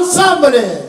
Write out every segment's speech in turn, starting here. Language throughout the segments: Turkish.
Ansambli.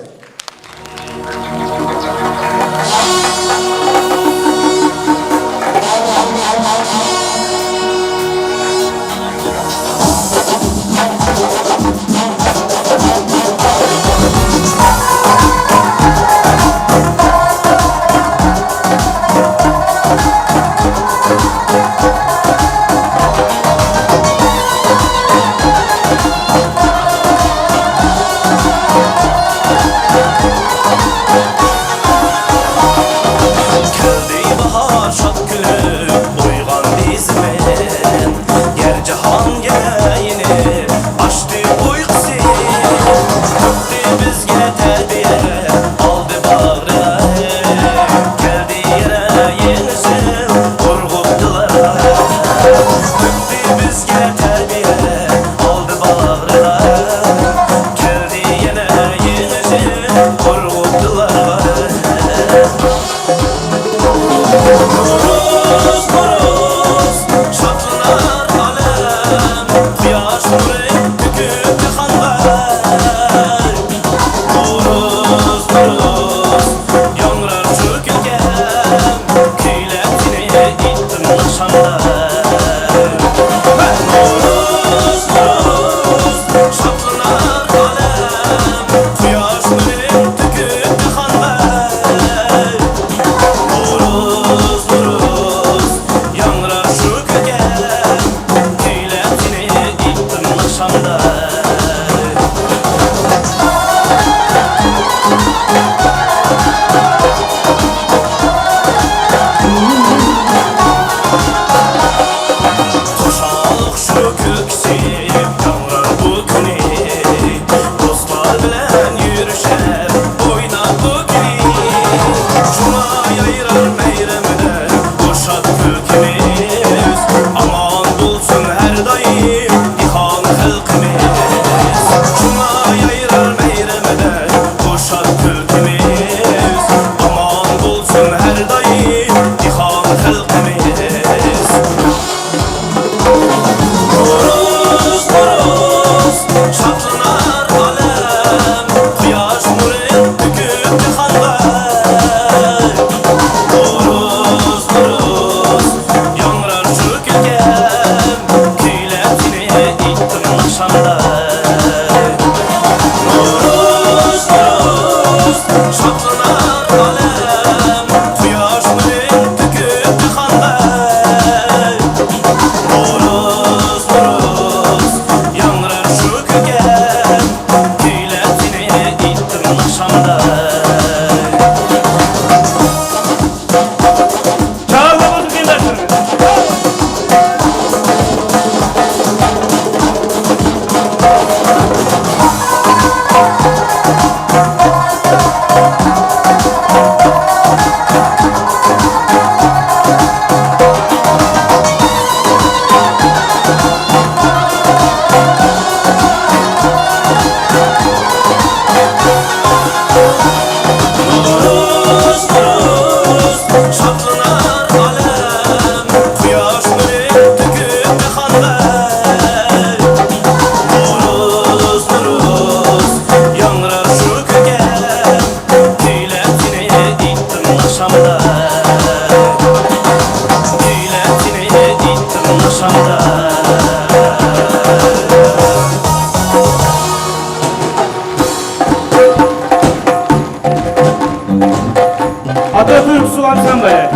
Atatürk Su Ansambli.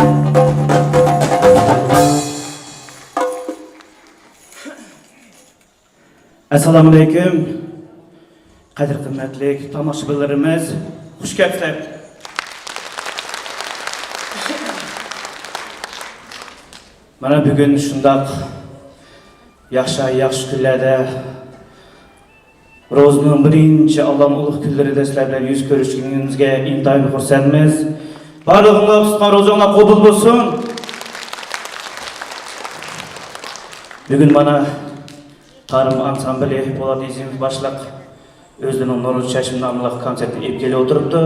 Assalomu alaykum. Qadr qimmatli tomoshabinlarimiz, xush kelibsizlar. Mana bugun shundoq yaxshi kunlarda Ro'zning birinchi Allohning ulug' kunlarida sizlar bilan yuz ko'rishganimizga intayin xursandmiz. Barlig'inglar tutgan ro'zanglar qabul bo'lsin. Bugun mana Tarım Ansambli Polat Izimov boshliq o'zining Nurul Chashim nomli konsertni olib kelib o'tiribdi.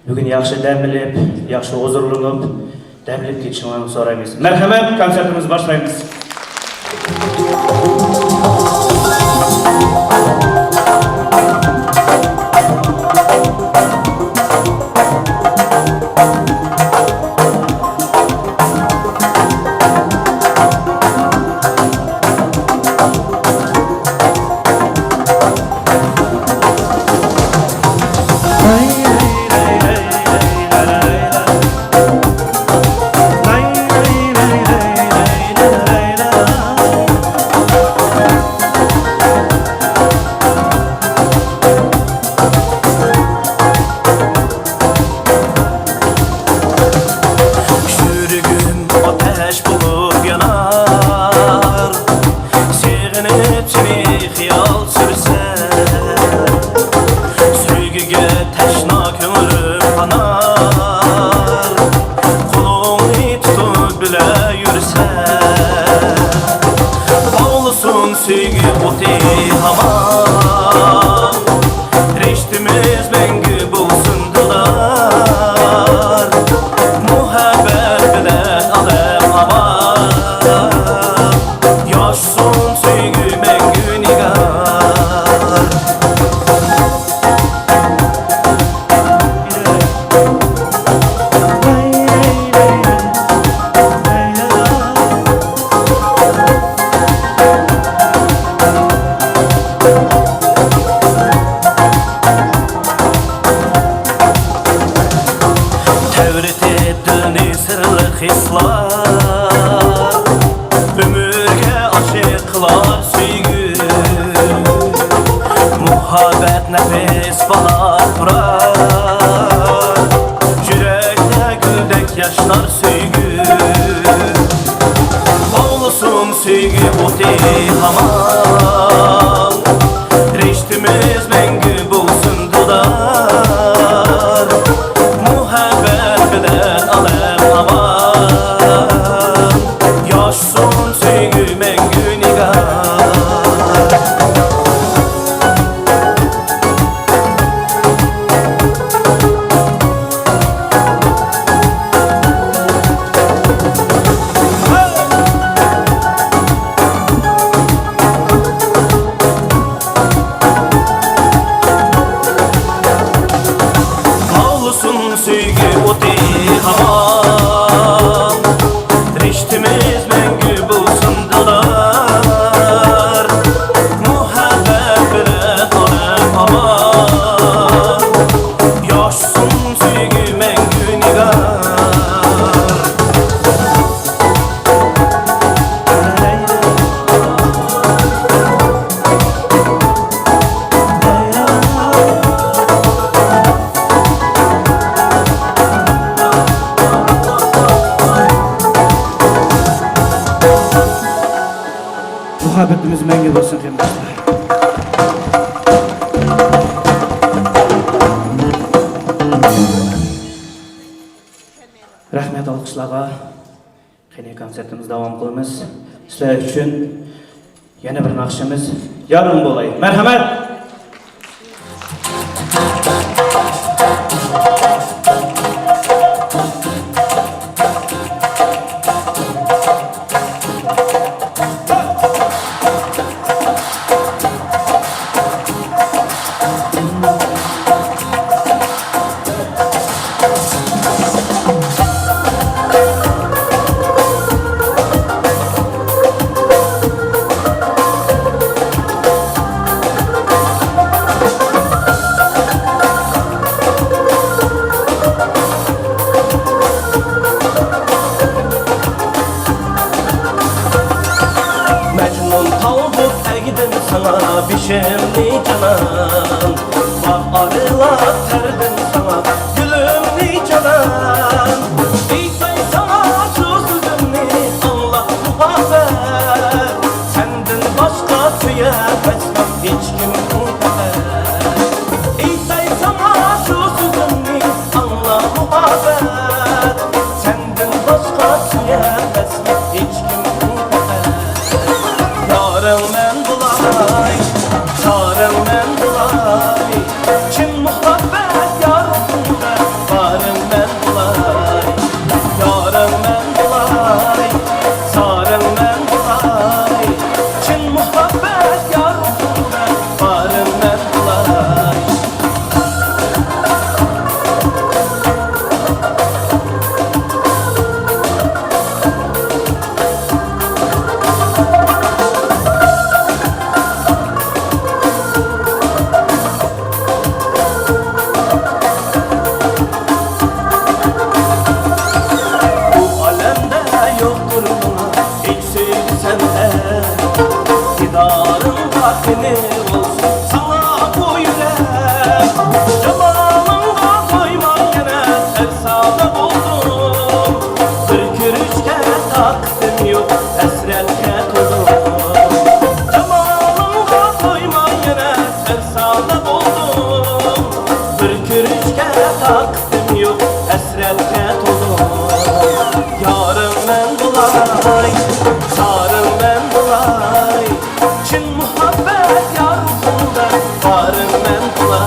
Bugun yaxshi dam olib, yaxshi huzurlanib, dam olib ketishinglarni so'raymiz. Marhamat, konsertimizni boshlaymiz. muhabbet nefes bahar kurar. Yürekte güldek yaşlar söygü, olsun söygü oti hamam. Reştimiz mengü bulsun dudar, muhabbet bilen alem hamam. Yaşsın söygü mengü nigar. Sevgi oti hamam, reştimiz mengü bulsun dudar, muhabbet bilen alem hamam. Yaşsın sevgi mengü nigar. Muhabbetimiz mengü olsun kıymetler. Rahmet alkışlarga. Kene konsertimiz devam kılımız. Sizler için yeni bir nakşımız yarın bolay. Merhamet. Sana bişimli canan, bak arılar terdin sana gülümli canan. Eğsey sana şu sözümni Allah muhabbet, senden başka tüyemezmem hiç kim muhabbet. Eğsey sana şu sözümni Allah muhabbet, senden başka tüyemezmem hiç kim muhabbet. Yarın ben sarım ben bulay, kim muhabbet yarımda varım ben bulay. Yarım ben bulay, sarım ben bulay, kim muhabbet yarımda varım ben bulay. Seni olsun sana bu yürek, yalanınla doymam gene tersada buldum. Kırk üç kere taktım yok esretke tuldum. Yalanınla doymam gene tersada buldum. Kırk üç kere taktım yok esretke tuldum. Yarım ben bulay, sarım ben bulay, Çin muhabbet yarımda varım ben bulay.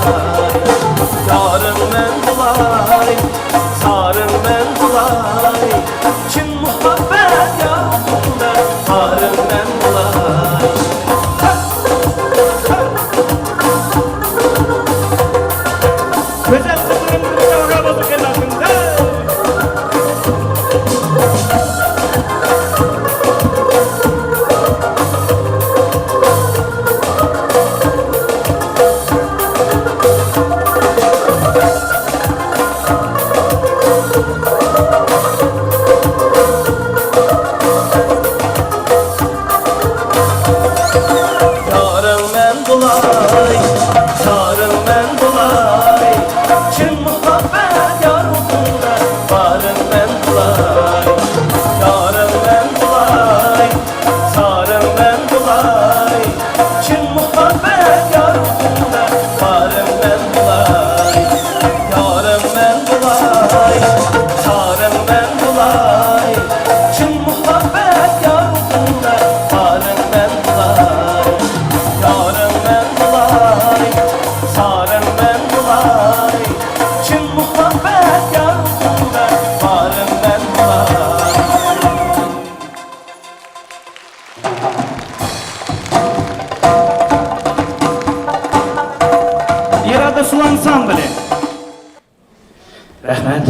Yarım ben bulay, sarım ben bulay, Çin muhabbet yarımda varım ben bulay. Güzel kızının kızına uğraması kenarında. İrada Su Ansambli. Rahmet.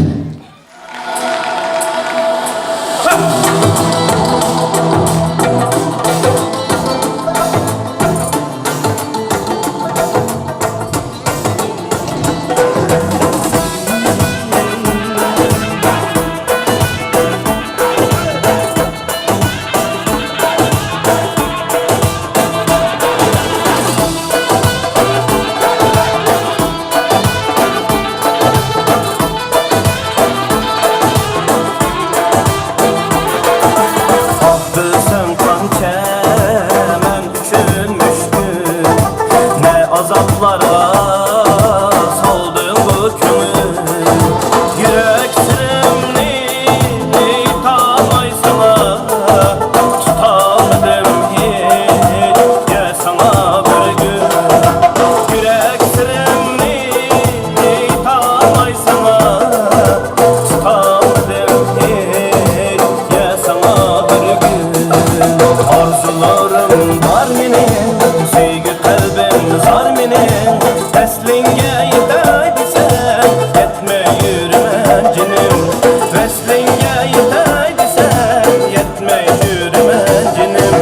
Azaplara saldım hükmü Yürek sırrımni tamaysana Tutamadım hiç ya sana bir gün Yürek sırrımni tamaysana Tutamadım hiç ya sana bir gün Arzularım var benim sevgi kalbim zar menin Veslinge yetay desem yetme yürümen cinim Veslinge yetay desem yetme yürümen cinim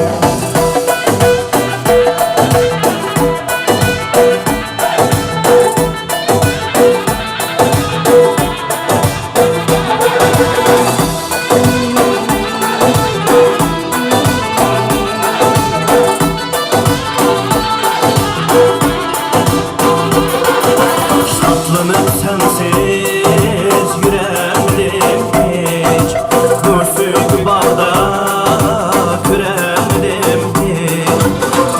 Şatlanıp sensiz yüremedim hiç Görsün barda küremedim hiç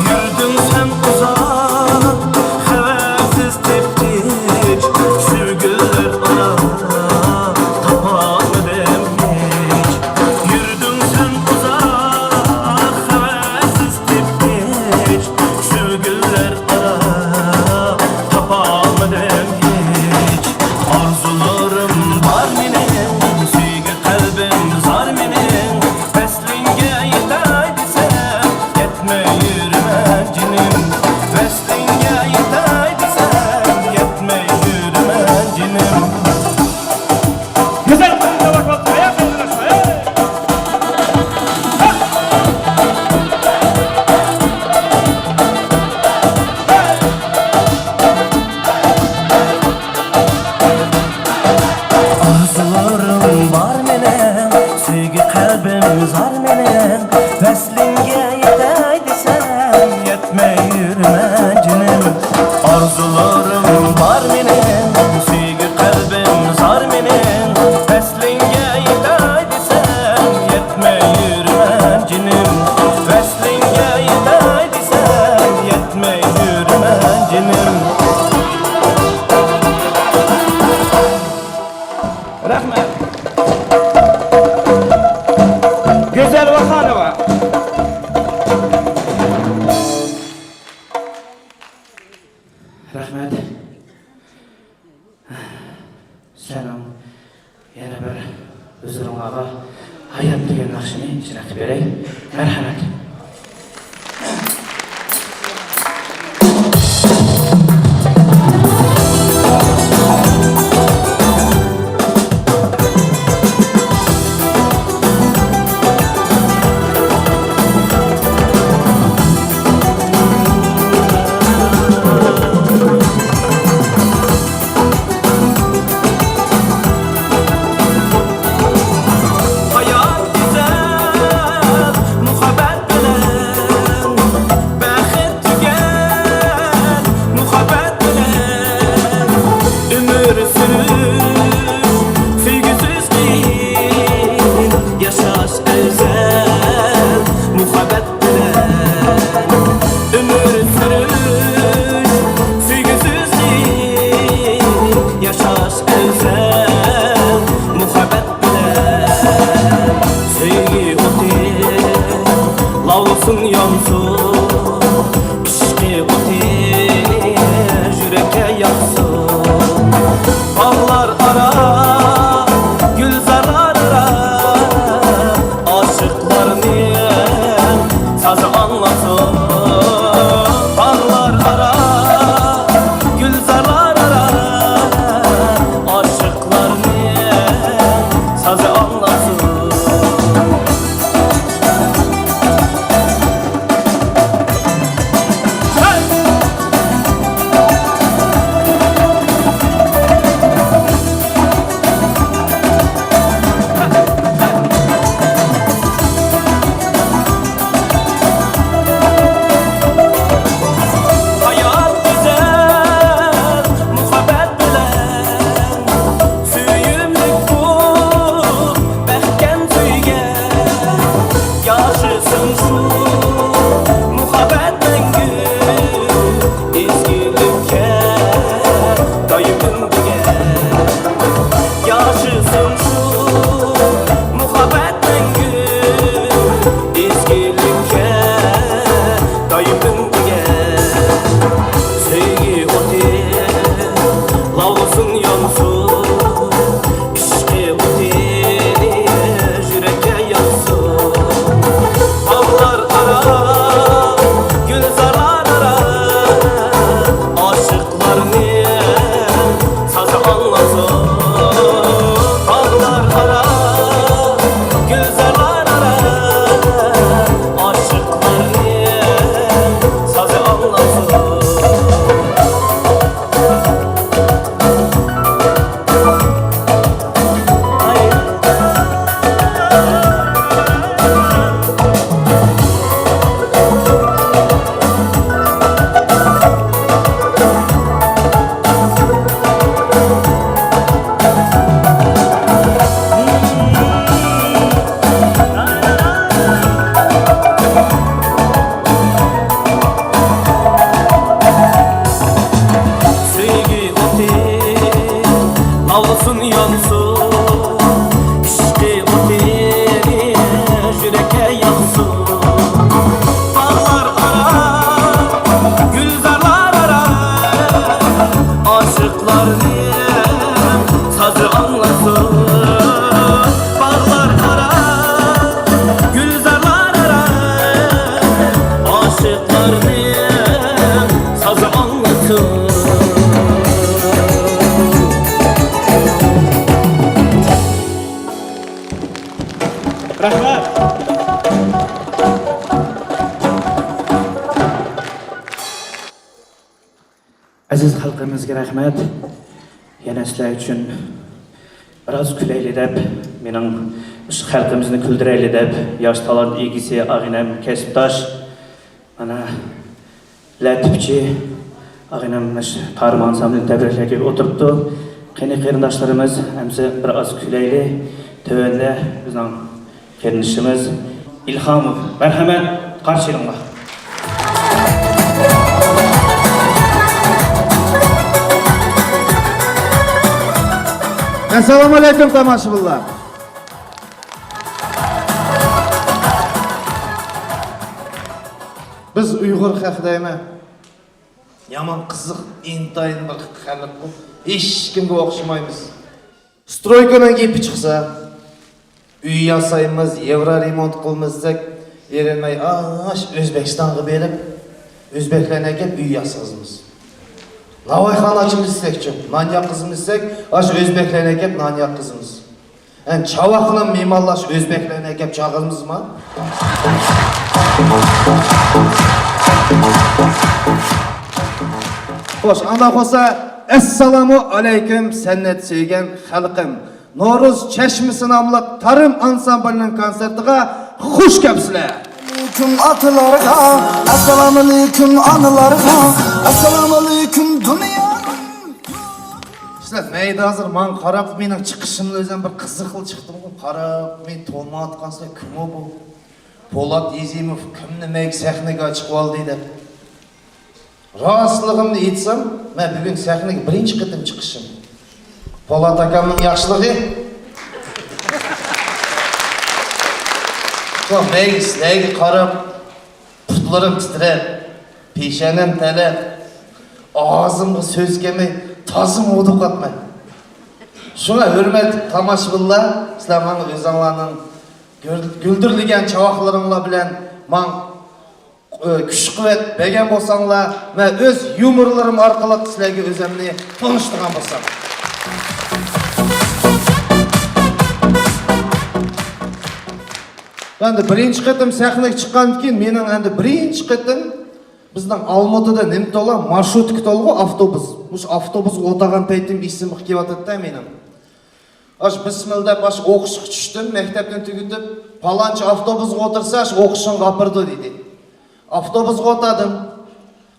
Yürüdün sen uzak hevesiz tepkiç Sevgililer ara tapamadım hiç Yürüdün sen uzak hevesiz tepkiç Sevgililer ara tapamadım hiç Arzularım var benim sevgi kalbim zar benim Veslinge yetay desem yetme yürümen cinim Veslinge yetay desem yetme yürümen cinim Güzel kızına bak bak. Ayak kızına şöyle. Arzularım var menem sevgi kalbim zar menem Veslinge yetay desem yetme yürümen cinim Arzularım var menem sevgi kalbim zar menem Veslinge yetay desem yetme yürümen cinim Veslinge yetay desem yetme yürümen cinim Rahmet. Güzel Vahanova. Rahmet. Selam. Yana bir özürüm ağa. Hayat degan naqshini ijro beray. Marhamat. Lavlısın yansın Kişki otir Jüreke yaksın Bağlar ara Gülzarlar ara Aşıklarını sazı anlasın. Bağlar ara, gülzarlar ara, aşıklar niye sazı anlasın. Lavlasın yansın, işki oteli jüreke yansın. Bağlar ara, gülzarlar ara, aşıklar niye sazı anlasın. Bağlar ara, gülzarlar ara, aşıklar niye sazı anlasın. Rahmat. Aziz xalqimizga rahmat. Yana sizlar uchun biroz kulayli deb, mening shu xalqimizni kuldirayli deb, yosh talant egisi Ag'inam kasbdosh mana Latifchi Ag'inam Tarim ansamblini tabriklab kelib o'tiribdi. Qani qarindoshlarimiz, hamsa biroz kulayli. Tövende bizning kendişimiz İlhamov. Merhamet karşılığında. Assalomu alaykum tomoshabinlar. Biz Uyg'ur xalqidaymi? Yomon qiziq, intayin bir xalq bu. Hech kimga o'xshamaymiz. Stroykadan ipi chiqsa, uy yasaymiz, yevro remont qilmasak, erinmay O'zbekistonga berib, o'zbeklarga kelib uy yasazmiz. Lavayxona ochimizsakchi, non yoqizmizsak, o'zbeklarga kelib non yoqizmiz. Chavaqli me'morlash o'zbeklarga kelib chaqirmizmi? Xo'sh, anda bo'lsa, assalomu alaykum san'at sevgan xalqim. No'ruz Chashmisi nomli Tarim ansamblining konsertiga xush kelibsizlar. Aleyküm atalarga, assalomu alaykum onalarga, assalomu alaykum dunyo. Sizlar mayda hozir men qarab, mening chiqishimni o'zim bir qiziqil chiqdim. Qarab, men to'lmayotgansa kim bu? Po'lat Yezimov kimni mek sahnaga chiqib oldi deb. Rostligimni aytsam, men bugun sahnaga birinchi qitim chiqishim. Po'lat akamning yaxshiligi. Çok meyislerge qarab, putlarım titreb, pişenem telep, ağzımga söz kelmey, tazım oduq atmay. Şuna hürmet tomoshabinlar, sizlar manga o'zinglarning güldürligen çavaqlaringlar bilan men күш қуат берген болсаңlar, мен өз юморларым арқылы сілерге өзімді тоныштырған болсам. Енді бірінші қытым сәхнеге шыққан кейін, менің енді бірінші қытым біздің Алматыда нем тола, маршрутка толы автобус. Мұш автобус отаған пәйтім есімі кеп атады да менің. Аш бісмілдеп, аш оқышық түштім, мектептен түгітіп, паланчы автобусға отырса, аш оқышын қапырды дейді. Автобусға отадым,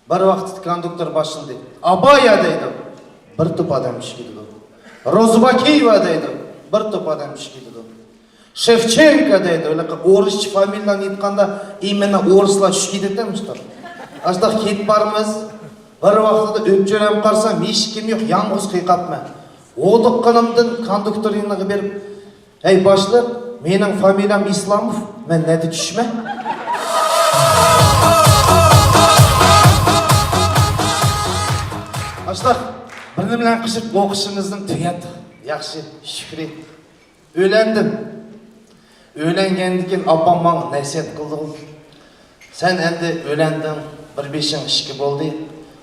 бір вақыт кондуктор басшыл дейді. Абая дейді, бір топ адам ішкеді. Розыбакеева дейді, бір топ адам ішкеді. Шевченко дейді, орысчы фамилияны айтқанда, именно орыслар үшкеді деміштір. Аштақ кетіп бармыз, бір вақытта өпчерем қарсам, ешкім жоқ, яңғыз қиқапма. Одыққанымдың кондукторинаға беріп, әй башылар, менің фамилиям Исламов, мен нәді түшме? Аштақ, бірнімлен қышып оқышыңыздың түйет, яқшы, шүкірет. Өлендім. Өленгендікен апам маң нәсиет қылды ғой. Сән әнді өлендің, бір бешің ішкі болды.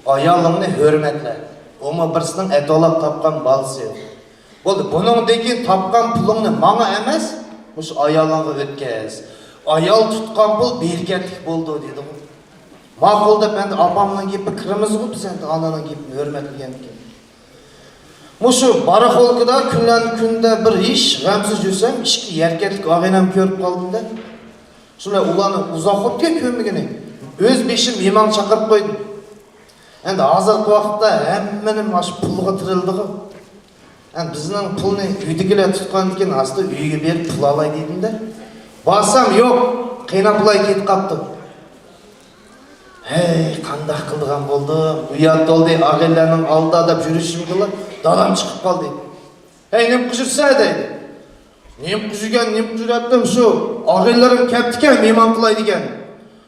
Аялыңны хөрметле. Ома бірсінің әтолап тапқан балысы. Болды, бұның деген тапқан пұлыңны маңа әмәс, мұш аялыңғы өткәз. Аял тұтқан бұл бергеттік болды деді ғой. Мақылдап әнді апамның кепі кіріміз ғой, біз әнді ананың кепін хөрметілгендікен. Мұшы барақолқыда күнлән күнде бір еш ғамсыз жүрсем, ішкі еркетлік ағайнам көріп қалдым да. Шылай ұланы ұзақ өтке көмігіне. Өз бешім имам шақырып қойдым. Әнді азырқы уақытта әмменім ашып пұлға тірілді ғой. Әнді біздің пұлны үйдігіле тұтқан екен, асты үйге беріп пұл алай дейдім де. Басам, жоқ, қинапылай кет қапты. Әй, қандақ қылдыған болды. Ұят олды ағайларының алды адап жүрішім қылы, дадам шығып қалды. Әй, нем күжірсе дейді. Нем күжіген, нем күжіреттім шу. Ағайларым кәптікен, меман қылай деген.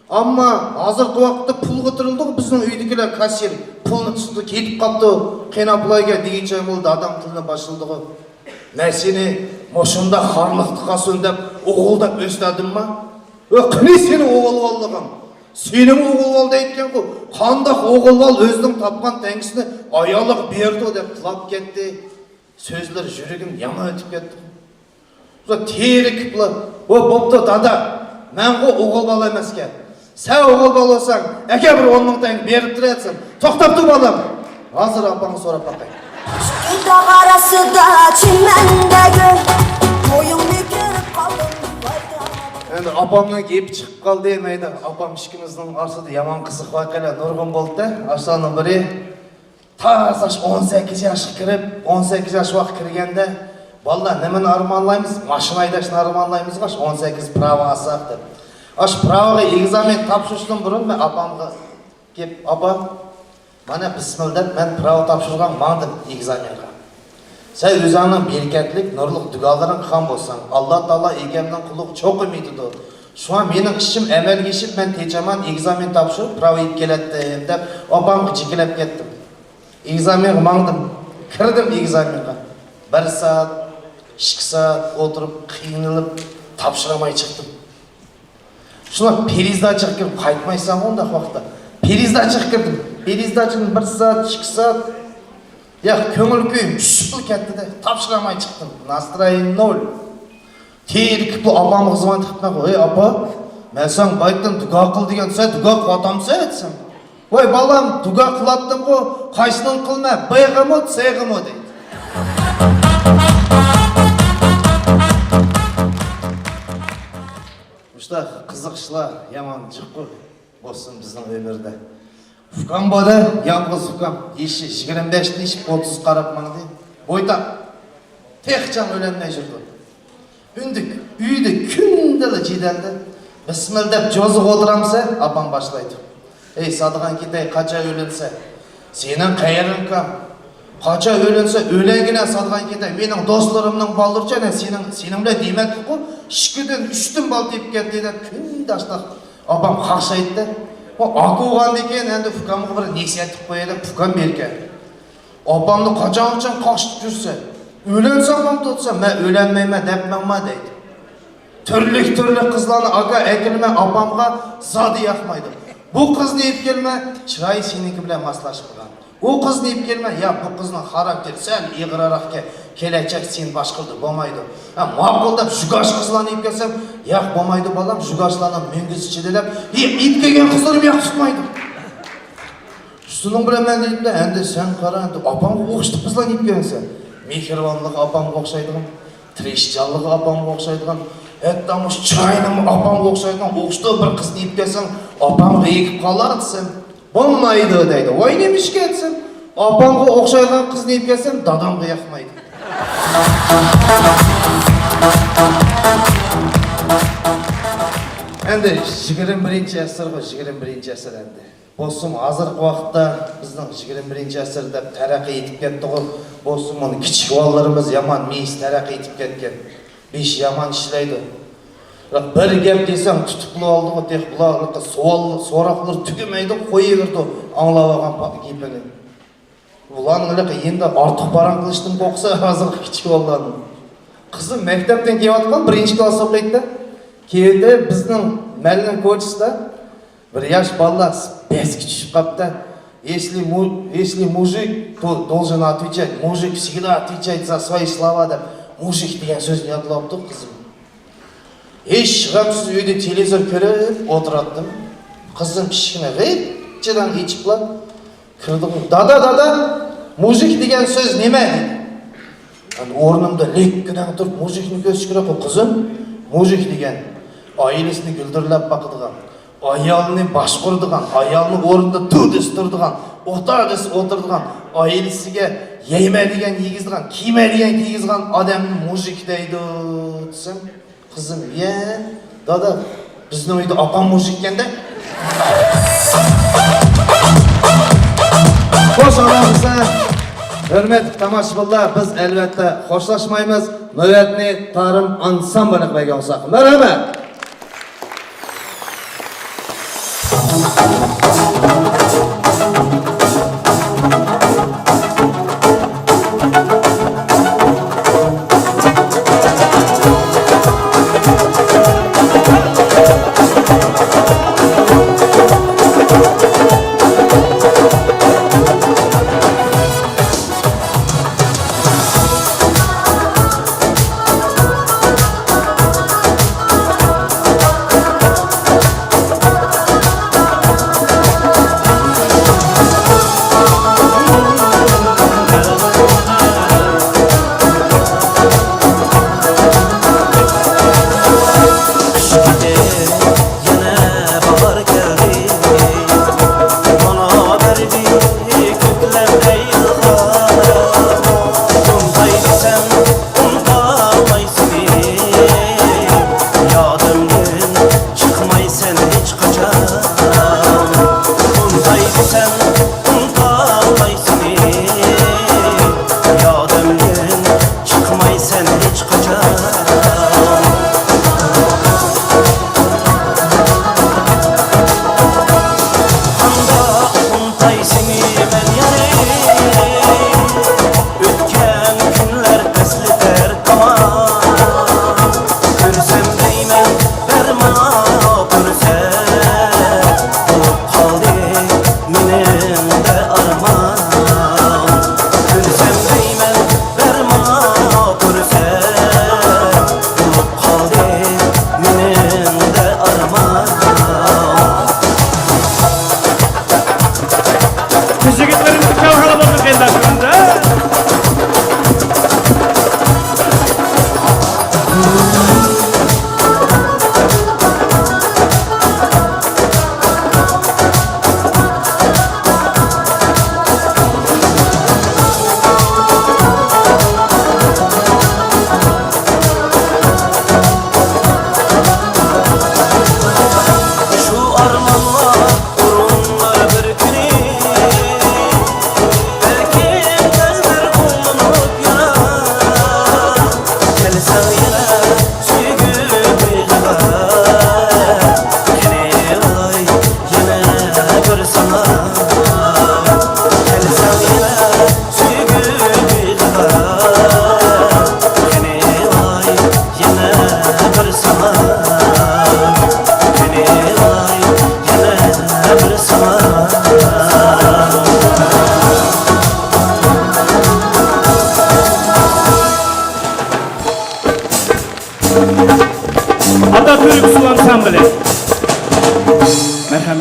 Амма азырқы уақытта пұл қытырылды ғой, біздің үйдікілер кассир пұлны түсті кетіп қапты. Қинапылайға деген жай болды, адам тіліне басылды ғой. Мәсені мұшында қарлықтыға сөндеп, оғылдап өстәдім ма? Қыне сені оғыл алдығым? Сенің оғылвал дейткен ғой, қандақ оғылвал өздің тапқан тәңгісіне аялық берді деп құлап кетті. Сөзлер жүрегім яма өтіп кетті. Тері кіплі, бопты дада, мән ғой оғылвал емеске. Сәй оғылвал олсаң, әке бір 10 мың тәңгі беріп тұр тоқтапты балам. Азыр апаңы сорап бақай. Dağ arasında çimendегі Boyun bükürüp kaldım Енді апамның кепі шығып қалды емейді. Апам ішкіміздің арсыды яман қызық байқайлы нұрғын болды да. Аштаның бірі таз аш 18 яшық кіріп, 18 яш уақыт кіргенде балда немен арманлаймыз? Машина айдашын арманлаймыз ғаш 18 право асақ деп. Аш правоға экзамен тапшырыштың бұрын мен апамға кеп, апам, мана бісмілдеп мен право тапшырған маңдым экзаменға. Сәй өзіңнің берекетлік, нұрлық дүгаларын қан болсаң, Алла Тағала егемнің құлық çok ümidi dur. Şu an менің ішім әмәл кешіп, мен течаман экзамен тапшырып, право ет келетті деп, апамға жекелеп кеттім. Экзамен маңдым, кірдім экзаменға. 1 saat, 2 saat отырып, қиынылып, тапшырамай шықтым. Шуна переиздатчыға кіріп, қайтмайсам онда уақытта. Переиздатчыға кірдім. Переиздатчының 1 saat, 2 saat көңіл күйім шүпіл кетті де, тапшырамай шықтым. Настроение 0. Тері кіпті апамы звон тіптен ғой. Апа, мен сәң байттың дүға қыл деген сәй, дүға қылатам сәй етсің. Ой, балам, дүға қылаттым ғой, қайсының қылма, Б-ға мо, С-ға мо дейді. Ұшта қызықшыла яман шық болсын біздің өмірді. Фукам бады, яңғыз фукам, еші 25-ті ешіп 30 қарап маңды. Бойта, тек өленмей жүрді. Үндік, үйді күнділі жиделді. Бісмілдеп жозық отырамса, апам башлайды. Ей, садыған кетей, қача өленсе, сенің қайырын кам. Қача өленсе, өленгіне садыған кетей. Менің достарымның балдыр және сенімле демек қой, 2-ден 3-тің бал теп кетті деді. Күнді аштақ, апам қақшайды. Ақуған декен, әнді фукамға бір несиеттік қойады, фукам берген. Апамды қачан қашып жүрсе, өленсің бам тұтса, мән өленмейме, дәпмәңма дейді. Түрлік қызланы аға әкіліме апамға зады яқмайды. Bu kız deyip gelme, çıray seniki bilen maslaşıp kılgan. O kız deyip gelme, ya bu kızın karakteri sen iğrarak kelecek sen başkıldı, bomaydı. Maqıldap jugaş kızlan deyip gelsem, yak bomaydı balam, jugaşlanan müngüz içidelep, ip kegen kızlarım yak tutmaydı. Şunun bilen ben deyip de, endi sen kara, endi apam oqıştı kızlan deyip gelsen. Mehribanlık apam oqşaydıgan, tirişçanlık apam oqşaydıgan, etdamış çırayным apam oqşaydıgan, oqıştı bir kız deyip gelsen, apam reyikip kalardı sen. Olmaydı deydi. Oy demiş ki etsin. Apamға oqşaygan kız deyip gelsem, dadam kıyakmaydı. Endi 21-ci əsr bu, 21-ci əsr endi. Bolsun hazırkı vaqtda bizning 21-ci əsrdə tərəqqi etib ketdik. Bolsun bunu kichik bolalarımız yaman meis tərəqqi etib ketken. Beş yaman işleydi. Bir gap desem tutuklu oldu, tek bularlıkta soraklar tükemeydi, koyuverdi anlavagan gepini. Ulan endi artık baran kılıştım koksa hazır kichik oldu. Kızım mektepten kelayotgan birinchi klass o'qiydi da. Keyinda bizning Malin ko'chasida bir yosh bolalar beski tushib qapti. Если мужик, то должен отвечать. Мужик всегда отвечает за свои слова. Да. Мужик degan so'zni yodlabdi qizim. Hiç gamsız uyda televizor ko'rib o'tiradim. Qizim kichkina g'iychidan ichiblar. Kirdim. Dada, mujik degan so'z nima dedi? O'rnimda lekkidan turib mujikni ko'rish kerak qizim. Mujik degan oilasini guldirlab baqadigan, ayolini boshquradigan, ayolni o'rnida turdigan, o'tiradigan, oilasiga yeymaydigan, yegizdigan, kiymaydigan, kiygizgan odamni mujik deydi desam, qizim, "Ye, dada, bizning uyda opam mujik ekanda." Xo'sh, onamiz, hurmatli tomoshabinlar, biz albatta xo'shlashmaymiz. Navbatni Tarım ansambli qilgan bo'lsak. Marhamat.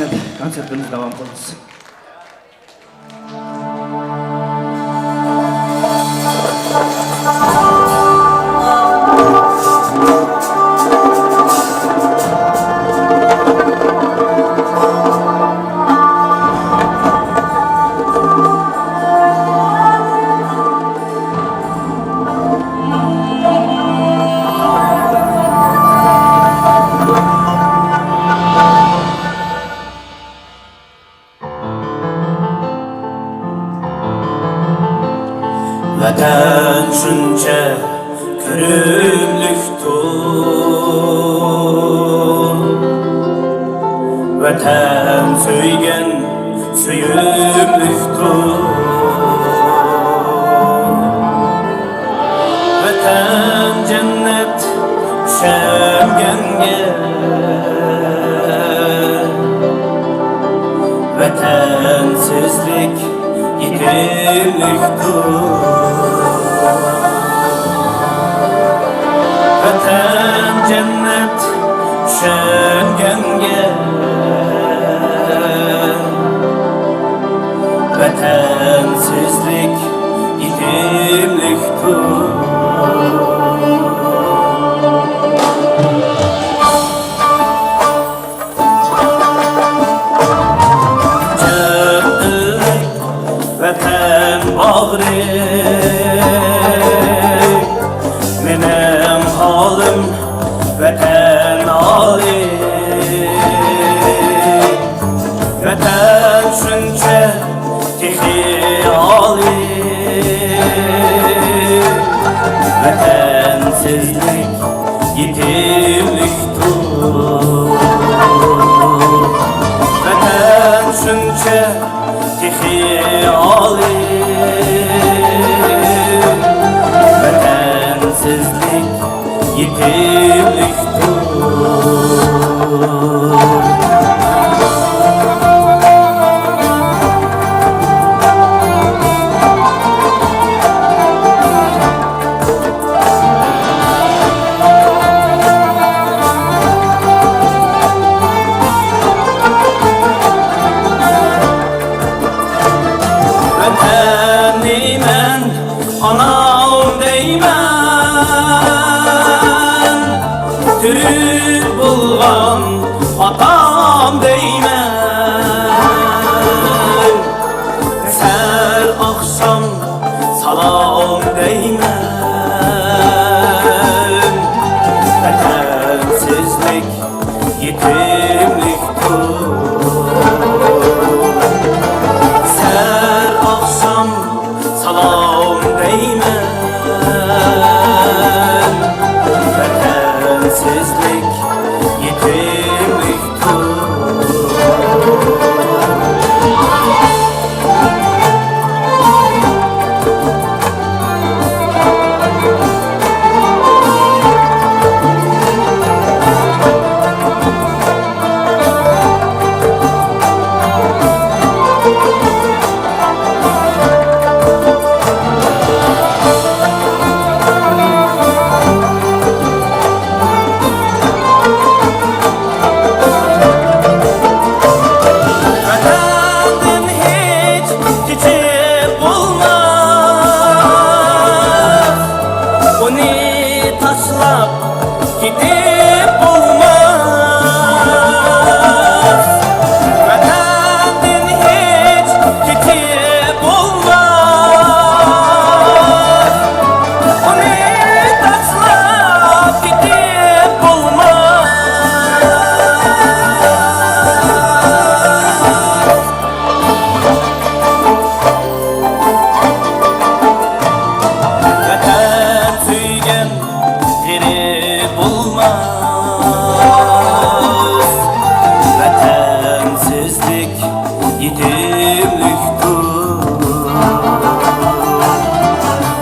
rahmet. Konsertimiz devam qilamiz. Vatan shuncha ko'rimlikdur, Vatan söygen söyümlükdur, Vatan cennet şemgenge, Vatansizlik yetimlikdur. Vatan cennet şengenge, Vatansizlik yetimliktur. Canlılık vatan bağrı, menem halim vatan ali, Vatan shuncha tehi ali, Vatansizlik yetimlikdur. Vatan shuncha tehi ali, Vatansizlik yetimlikdur. Vatan deyman, anam deyman, Türk bulgan atam deyman, Ser akşam salam deyman, Vatansizlik yetimlikdur. Ser akşam salam deyman, Vatansizlik yetimlikdur. Vatandan hiç küçük olmaz, onu taşlap gidip olmaz. Vatandan hiç küçük olmaz, onu taşlap gidip olmaz. Vatan söygen yeri bulmaz, Vatansizlik yetimlikdur.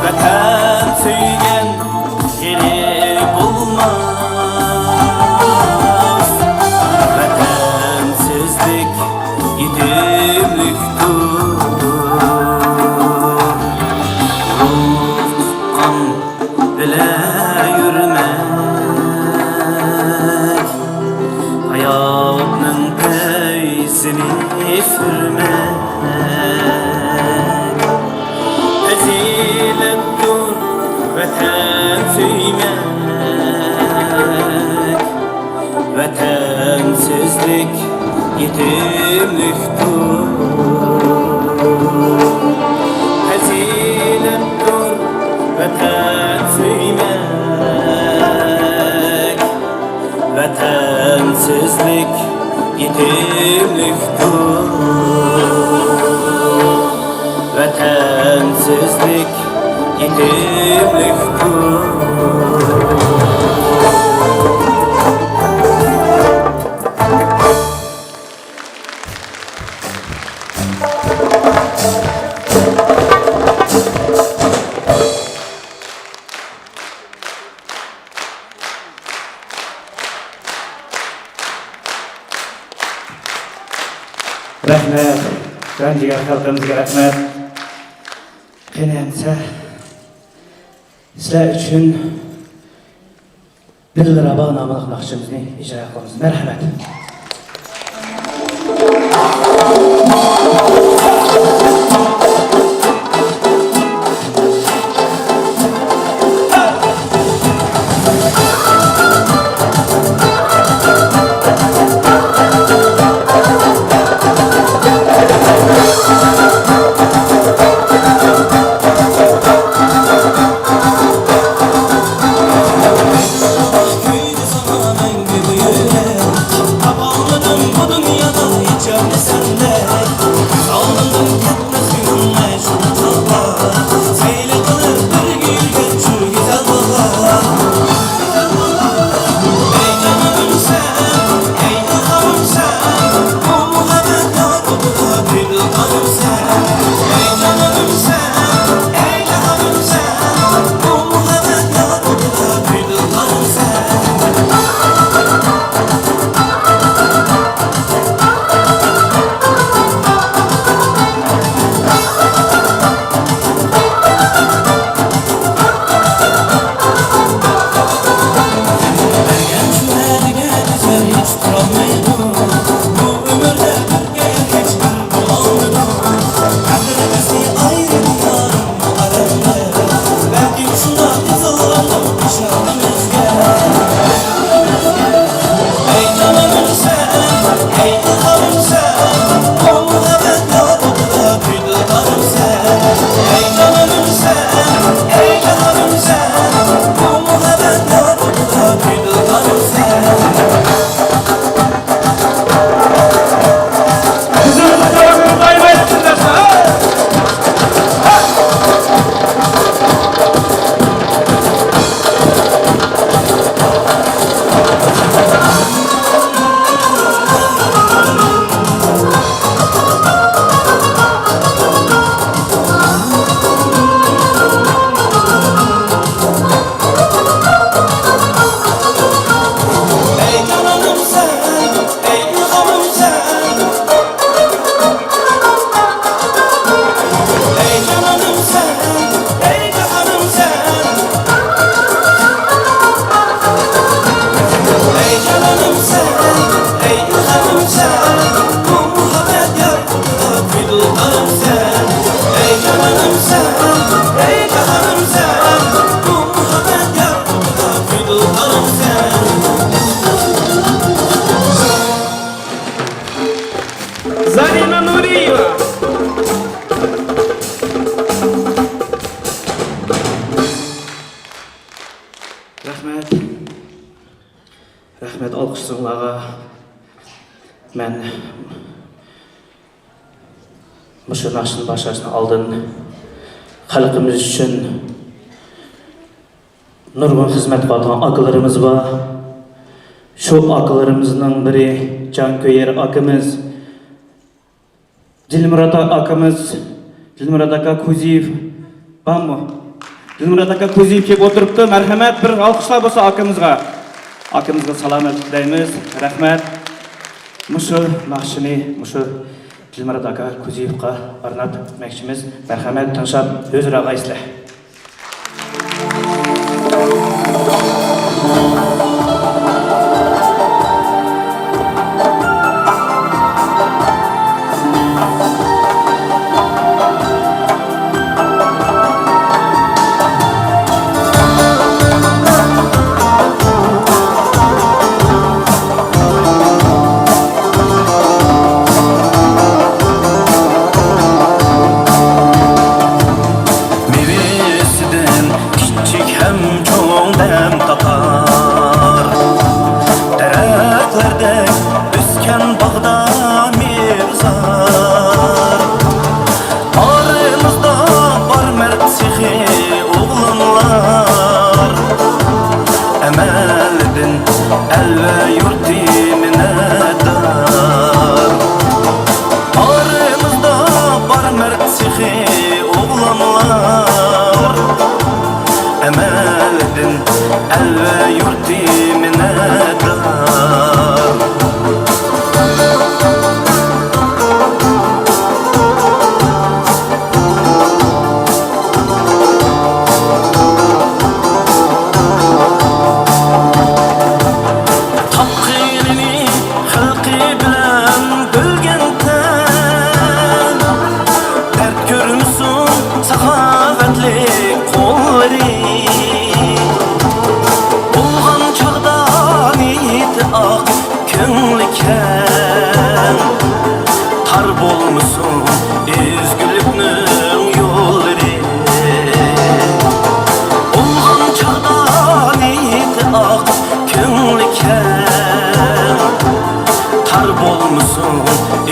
Vatan söygen yeri bulmaz, Vatansizlik yetimlikdur. Kan bile yürümek, hayatın peysi izini sürmek Ezilet dur vatan söymek Vatansizlik yetimliktir Ezilet dur vatan söymek Vatansizlik yetimliktir Vatansizlik yetimliktir Rahmet, ranjigar xalqimizga rahmat. Qancha sizlar uchun Dilrabo nomli naqshimizni ijro qilamiz. Marhamat. Zarina Nuriyeva. Rahmet. Rahmet alkışsızlığa. Ben Muşu naqshini başlasını aldın. Halkımız için nurgun hizmet qilgan akalarımız var. Şu akalarımızın biri Canköyer akamiz, Dilmurod akamiz, Dilmurod aka Kuziyev bormi? Dilmurod aka Kuziyev kelib o'tiribdi. Marhamat, bir alqishlar bo'lsa akamizga. Akamizga salomat deymiz. Rahmat. Mushu naqshini mushu Dilmurod aka Kuziyevga arnab etmoqchimiz. Marhamat, tinchab o'zaro qaysizlar. basar. Aramızda var mert sihi oğlanlar, emeldin el ve yurt minedar. Aramızda var mert sihi oğlanlar, emeldin el ve yurt minedar. Tapqinini xalqi bilan bo'lgandan, dard ko'rmsin saxovatli qo'llari. Bo'lgan chog'da niyati oq ko'nglikkan, tar bo'lmasin ezgulikning yo'llari. Bo'lgan chog'da niyati oq ko'nglikkan, tar bo'lmasin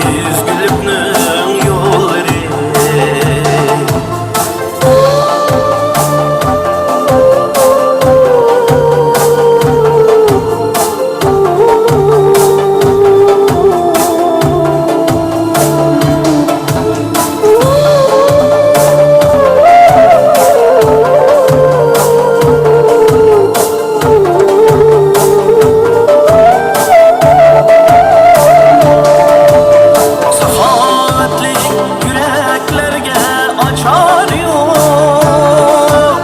ezgulikning yo'llari. Saxovatli yuraklarga ochar yo'q,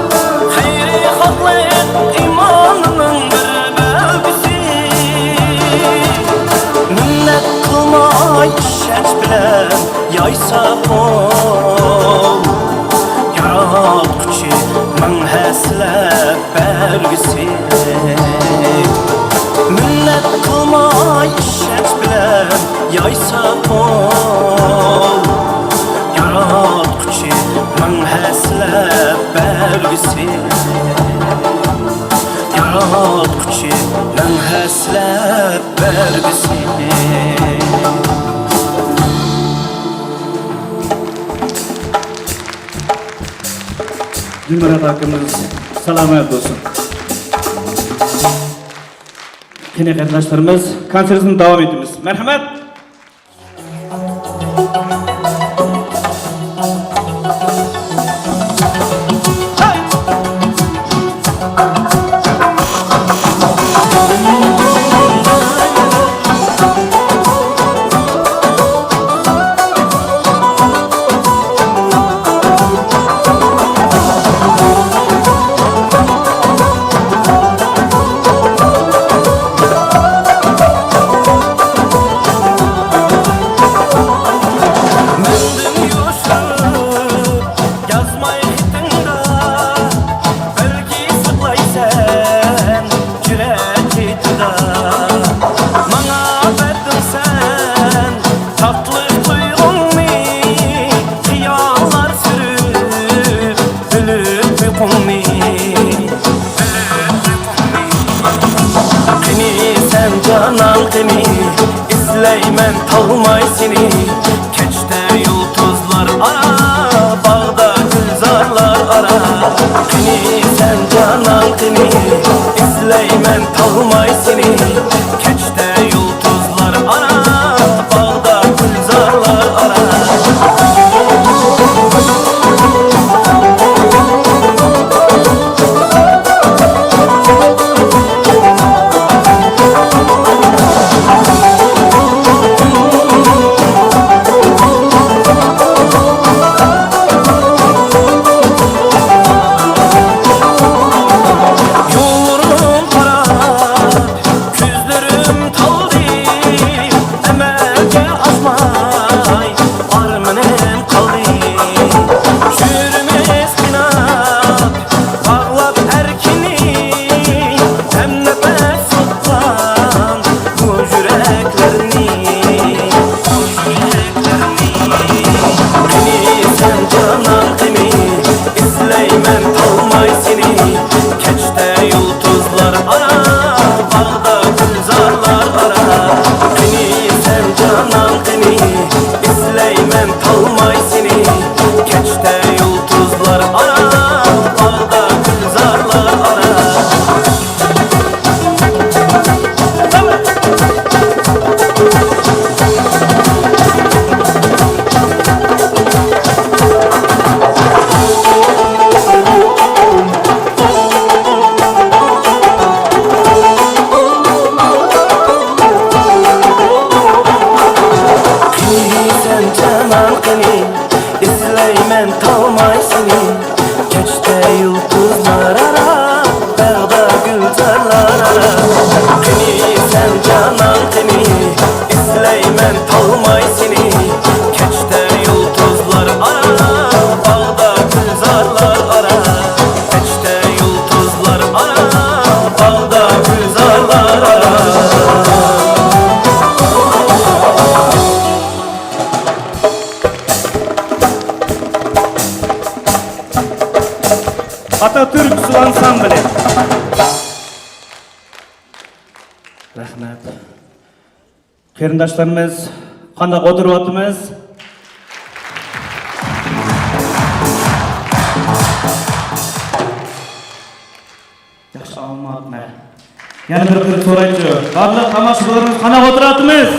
xayri xohlik imonining bir belgisi. Minnat qilmay ishonch bilan yoysa qo'l, yaratquchi ming haslab bergisi. Minnat qilmay ishonch bilan yoysa qo'l, yaratquchi ming haslab bergisi. Yaratquchi ming haslab bergisi. Dilmurat akamiz salomat bo'lsin. Kine qatnashlarimiz konsertini davom etamiz. Marhamat. İzleymen talmay seni, keçte yıldızlar ara, bağda gülzarlar ara. Kini sen canan kini, izleymen talmay seni, keçte yıldızlar ara, bağda gülzarlar ara. Yollarım para, küzlerim sen canan qani izlayman tolmay seni kechda yulduzlar ara dağda gulzarlar ara qani sen canan qani izlayman tolmay seni kechda yulduzlar ara dağda gulzarlar ara kechda yulduzlar ara dağda gulzarlar ara. Atatürk Su Ansambli. Rahmet. Qarindoshlarimiz, qanday o'tiryapmiz? Yaxshi olmoqmi? Yana bir so'raychi. Barliq tomoshabinlarimiz qanday o'tiryapmiz?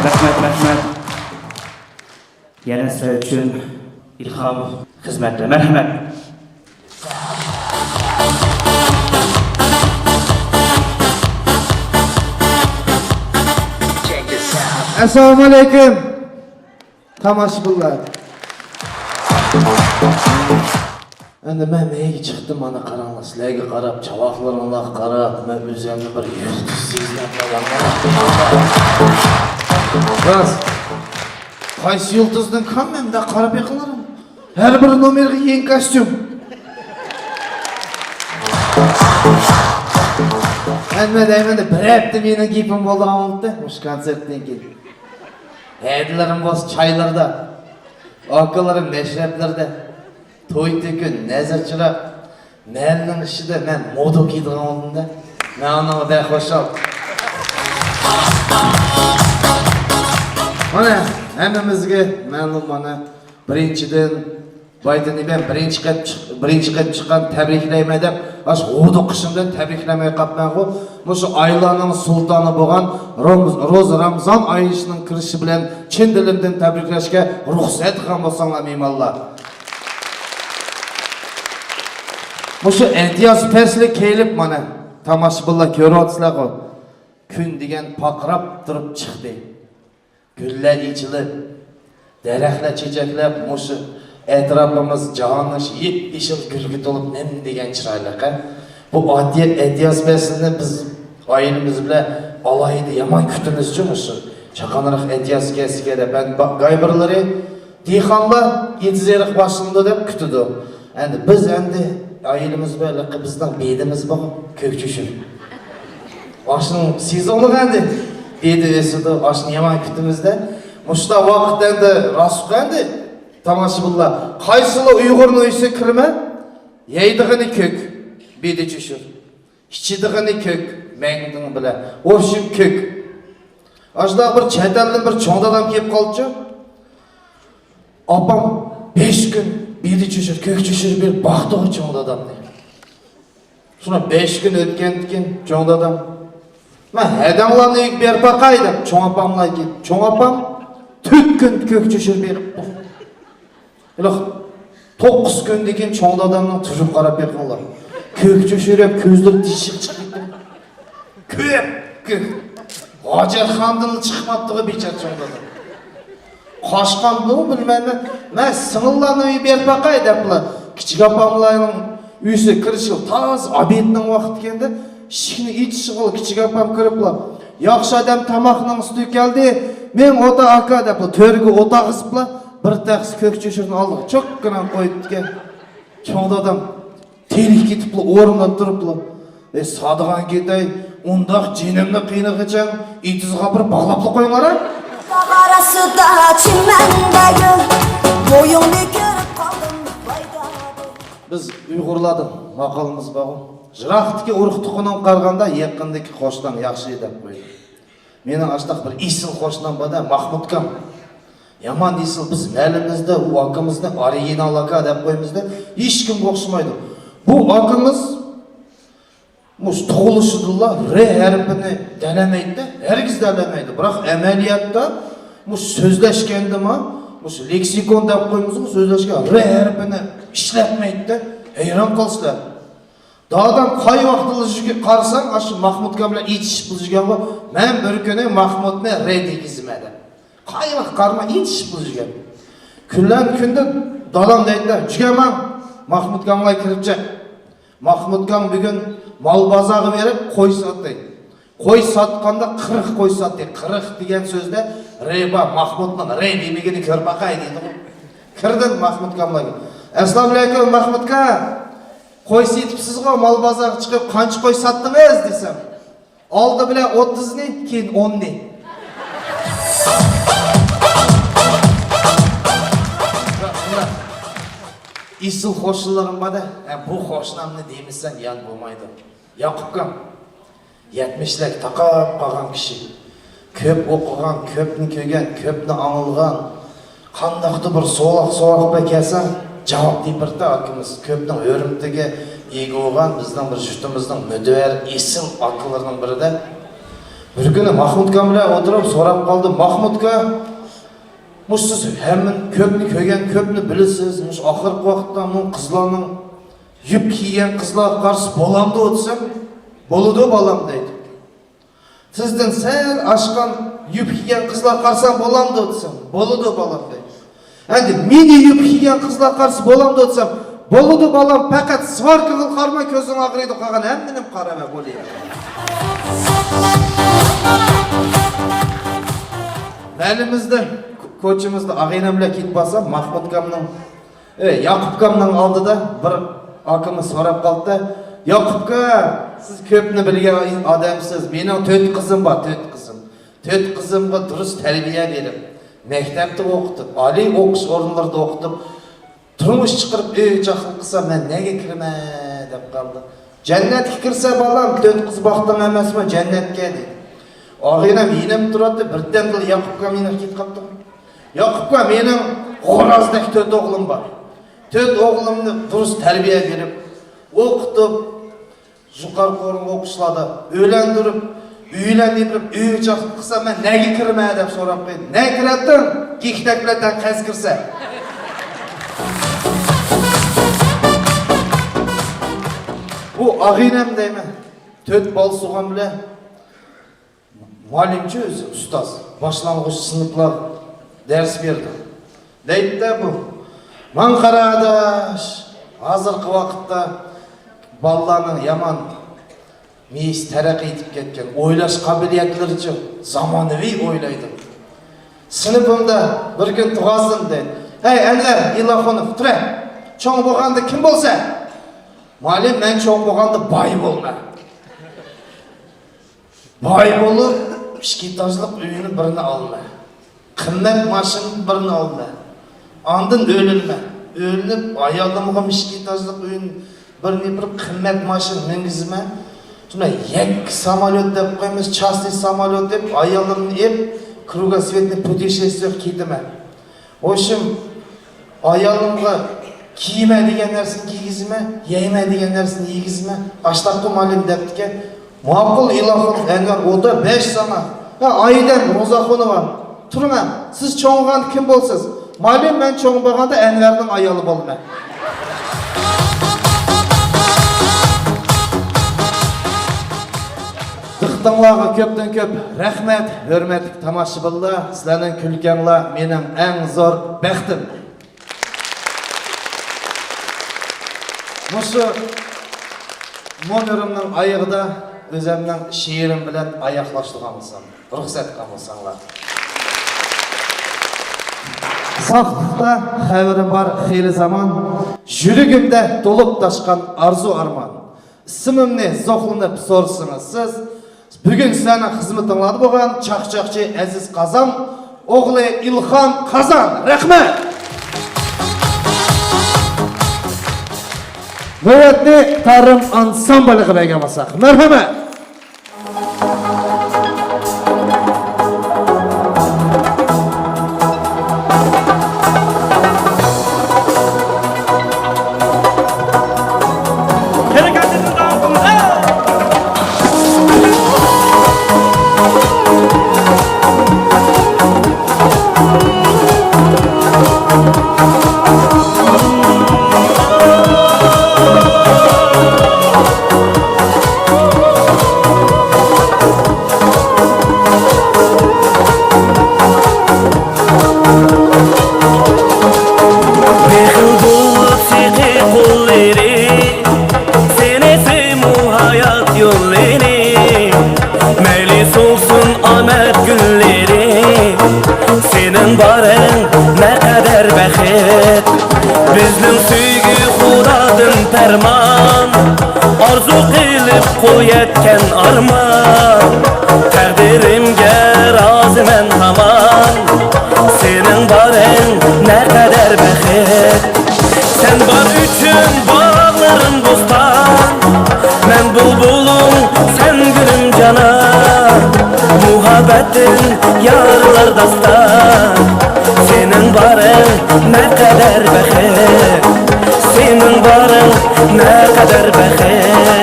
Rahmat. Yana siz uchun ilhom xizmati. Marhamat. Assalomu alaykum. Tomoshabinlar. Endi men nega chiqdim, mana qaranglar, sizlarga qarab, chavoqlaringlarga qarab, men o'zimni bir yulduz sezib qolaman. Bas. Qaysi yulduzdan kamda qarab yiqilarim. Har bir nomerga yeng kostyum. Endi deyman, bir hafta mening gapim bo'ldi oldi, o'sha konsertdan keyin. Hedilerim boz çaylarda, akalarım meşreplarda, toy tükün, nezirçiler, menin işide men moda kiydiğim oldum da, men anama da hoşal. Mana, hemmimizge memnun mana, birinçiden, baydan ben birinci kat çıkan tebrikleyme dep, aş odu kışından tebriklemeye kapman ko, muşu aylarının sultanı boğan Roz Ramzan ayışının kırışı bilen Çin dilimden tebrikleşke ruhsat kan bolsanlar meymallah. Muşu entiyaz perslik keylip mana, tamashabinlar ko'ryapsizlar ko, kun degan pakrab turib chiqdi. Gullar ichilib, daraxtlar chechaklab, muşu etrafımız canlış, yip-yeşil gülgü dolup nem degen çıraylık. Bu Etiyaz besini biz ailemiz bile alaydı yaman kütümüz cümüşü. Çakanırıq Etiyaz kesikede ben gaybırları diyxanla yetizerek başında dep kütüdü. Endi biz endi ailemiz böyle bizden bedimiz bakıp kökçüşür. Aşının sezonu endi bedi esidi aşın yaman kütümüzde. Muşta vakitten de rasuk endi. Tomoshabinlar, qaysili Uyg'urning uyisi kirma? Yeydig'ini ko'k, bedi chushur. Ichidig'ini ko'k, mangding bilan. O'shim ko'k. Ashda bir chet-eldan bir cho'ng odam kelib qoldi-chi. Opam 5 kun bedi chushur, ko'k chushur bir baxti cho'ng odamni. Shuna 5 kun o'tgandan keyin cho'ng odam, "Men hadamlarni uyga berib baqay" deb cho'ng opamga kelib, cho'ng opam 4 kun ko'k chushur beribdi. 9 gündeki çoğun adamdan tutup qarab yakınlar. Kökçü şöyle közleri dişik çıktı. Kök. Hacer Xan'dan çıkmadığı bir çat çoğun adam. Kaşkan bu bilmem ben. Ben sınırlarını bir berip bakay depler. Küçük apamların üyüsü kırışıl. Taz abiyetinin vakit geldi. Şikini iç şıqıl küçük apam kırıplar. Yaxşı adam tamaqının üstü geldi. Men ota aka depler. Törgü ota kısıplar. Bir taqs ko'k cho'shirni oldiga cho'qqina qo'yibdi. Cho'ng odam terik ketib o'rnidan turibdi. Sodiqan ketay, undaq jinimni qiynag'icham itizga bir bog'lab qo'yinglar. Dağ arasında çimendeki boyunlu görüp kaldım baydadı. Biz Uyg'urlardan maqolimiz bor. Jiraqdagi urug'-tuqunun qarganda yaqindagi qo'shdan yaxshi deb qo'ydi. Mening ashtaq bir isil qo'shdan bada Mahmudkam. Yaman isil biz elimizde, bu akımızda original aka deb qo'ymizda hech kim o'xshamaydi. Bu akımız mush tug'ilishidilla R harfini dalamaydi, hergiz dalamaydi. Biroq amaliyotda mush so'zlashgandimi, mush leksikon deb qo'ymiz, so'zlashgan R harfini ishlatmaydi. Hayron qolsizlar. Dağdan qay vaqtlı жүрген қарсаң, ашы Махмутка bilan etishib жүрген ғой. Мен бір күні Махмутны ред егізмеді. Qay vaqt қарма etishib жүрген. Күнлән күнді dadam deydi, "Жүргенмін, Махмутка мылай кіріп жүр." Махмутка бүгін мал базағы беріп қой сатты. Қой сатқанда 40 қой сатты. 40 деген сөзде реба Махмутның ре демегені көрбақай дейді ғой. Кірдім Махмутка мылай. "Ассалаумағалейкум Махмутка. Қой сетіпсіз ғой, мал базағы шығып, қанша қой саттыңыз?" десем. Алды біле 30 не, кейін 10 не. Исіл қошыларым бады, бұл қошынамны демесен ян болмайды. Яқыпқам, 70-лік тақап қаған кіші. Көп оқыған, көпні көген, көпні аңылған. Қандақты бір солақ бай кәсен, жауап дейбірді акымыз. Көпнің өрімтіге егі оған, біздің бір жұртымыздың мүдуәр, есіл ақыларының бірі де. Бір күні Махмутка біле отырып, сорап қалды. "Махмутка, мұш сіз әмін көпні көген, көпні білісіз, мұш ақырық уақытта мұн қызланың үйіп киген қызлаға қарсы боламды өтсем, болуды балам дейді. Сіздің сәл ашқан үйіп киген қызлаға қарсы боламды өтсем, болуды балам дейді. Әнді мен үйіп киген қызлаға қарсы боламды өтсем, болуды балам, пәкәт сварка қыл қармай көзің ағырайды қаған әмінім қарама болейді. Мәлімізді көчімізді ағайнамля кетіп баса, Махмуткамның, Яқыпкамның алдыда бір акымыз сорап қалды. "Яқыпка, сіз көпні білген адамсыз. Менің 4 қызым бар, 4 қызым. 4 қызымға дұрыс тәрбие беріп, мектепті оқытып, али оқыш орынларды оқытып, тұрмыш шығырып, жақын қыса, мен неге кірме?" деп қалды. "Жәннетке кірсе балам, 4 қыз бақтың әмес ма, жәннетке?" дейді. Ағайнам енім тұрады, бірден дұл Яқыпка менің кет қаптым. "Яқыпка, менің қораздық 4 оғылым бар. 4 оғылымды дұрыс тәрбие беріп, оқытып, жұқар қорын оқышылады, өйлендіріп, үйлендіріп, жақын қыса, мен неге кірме?" деп сорап қойды. "Не кіреттің? Кектек білеттен қәз кірсе." Бұл ағайнам деймі, 4 бал суған біле, Малимчі өзі, ұстаз, башланғыш сыныплар дәріс берді. Дейді де бұл, "Ман қарадаш, азырқы вақытта балланың яман мейіс тәрәқи етіп кеткен, ойлаш қабілетлері жоқ, заманауи ойлайды. Сыныпымда бір күн тұғасын дейді. "Ей, Әнвер Илахонов, тұра, чоң болғанды кім болса?" "Малим, мен чоң болғанды бай болма. Бай болып, ішкетажлық үйіні біріні алма. Қыммет машының біріні алма. Андын өлілме. Өлініп, аялымға ішкетажлық үйін біріне бір қыммет машын мінгізме. Сонда 2 самолет деп қоймыз, частный самолет деп, аялымын еп, кругосветный путешествие кетіме. В общем, аялымға киіме деген нәрсін кигізме, ейме деген нәрсін егізме, аштақты малим дептіке. "Мақұл Илахонов Әнвер, ода 5 сана. Айдан Розахонова, тұрма, сіз чоңғанды кім болсыз?" "Малим, мен чоңбағанда Әнвердің аялы болма." Дықтыңлағы көптен көп рәхмет, өрметік тамашы бұлла, сіләнің күлкенла менің әң зор бәқтім. Мұшы номерімнің айығыда өзімнің шиірім білен аяқлаштыға мұлсам, рұқсатқа мұлсаңлар. Сақтықта қәуірім бар хейлі заман, жүрегімде толып ташқан арзу арман. Сімімне зоқлынып сорсыңыз сіз, бүгін сәні қызметіңлады болған чақ-чақчы әзіз Қазан, оғлы Илхан Қазан. Рәхмет! Мөрәтне тарым ансамблігі бәйге басақ. Мәрхәмет! eken arman Takdirimge razı men hamam Senin barın ne kadar bəxet Sen bar üçün bağlarım bostan Men bulbulum sen gülüm canan Muhabbetin yarlar dastan Senin barın ne kadar bəxet Senin barın ne kadar bəxet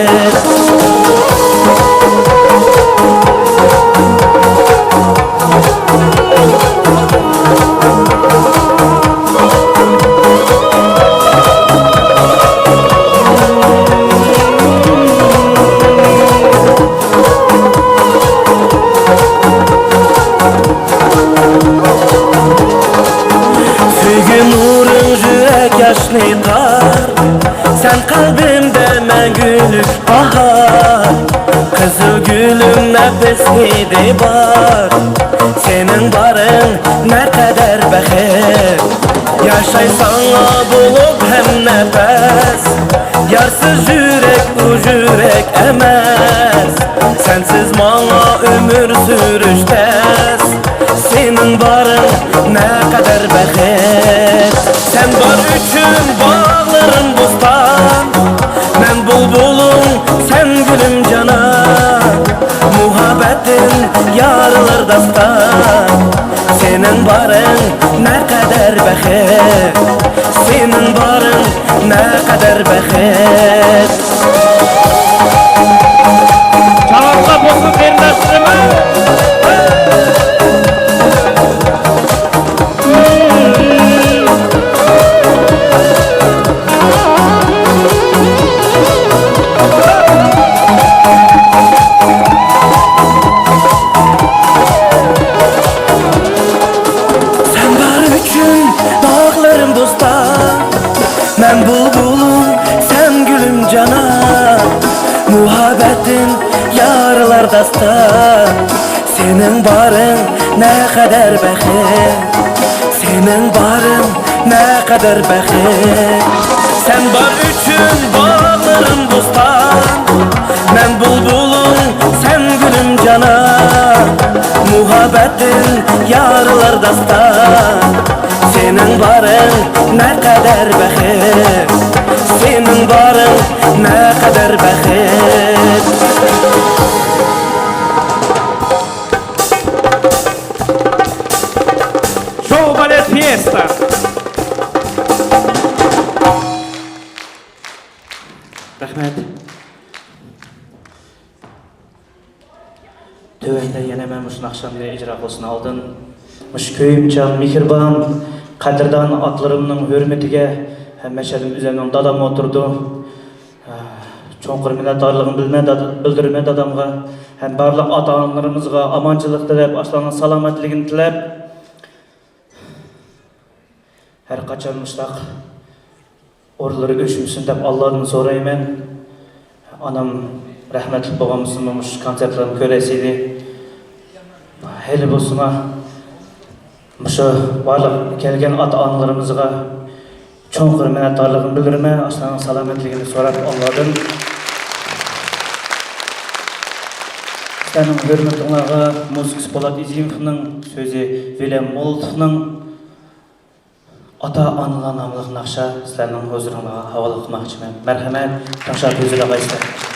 Yaşlı kar Sen kalbimde məngülük bahar Kızıl gülüm nefesli de bar Senin barın ne kadar bəxet Yaşaysan bulup hem nefes Yarsız yürek bu yürek emez Sensiz bana ömür sürüştez Senin barın ne kadar bəxet Sen bar üçün bağlarım bostan Men bulbulum sen gülüm canan Muhabbetin yarlar dastan Senin barın ne kadar bəxet Senin barın ne kadar bəxet Cevapla bozun vermezsime. Ben bulbulum sen gülüm canan Muhabbetin yarlar dastan Senin barın ne kadar bəxet Senin barın ne kadar bəxet Sen bar üçün bağlarım bostan Ben bulbulum sen gülüm canan Muhabbetin yarlar dastan Senin barın ne kadar bəxet Senin barın ne kadar bəxet Show Ballet Fiesta. Rahmet. Tövende yine ben bu akşamda icra olsun aldın. Muş köyümcan, mihirban, Kadirdan atlarımның hürmetine hem meşedim üzerinden dadam oturdu. Çoğunqur minnettarlığını bildirme dadamga hem barlıq ata-analarımızga amançılık tilep, aşlarının salametligini tilep her kaçan muştaq orları göçmüşsün dep Allah'ını sorayım. Anam rahmetli babamızın olmuş konsertlerini köresiydi. Hele bosuma Muşu barlıq kelgen ata-analarımızga çoğunqur minnettarlığını bildirme, aşlarının salametligini sorap Allah'dan. Senin hürmetіңларға Muzikisi Polat İzimовның сөзі William Molotovның ata-analar namlıq naqşa sizlərinin huzuruna havalı qılmaqçımın. Mərhəmət, Taşar Gözülə Qayslar.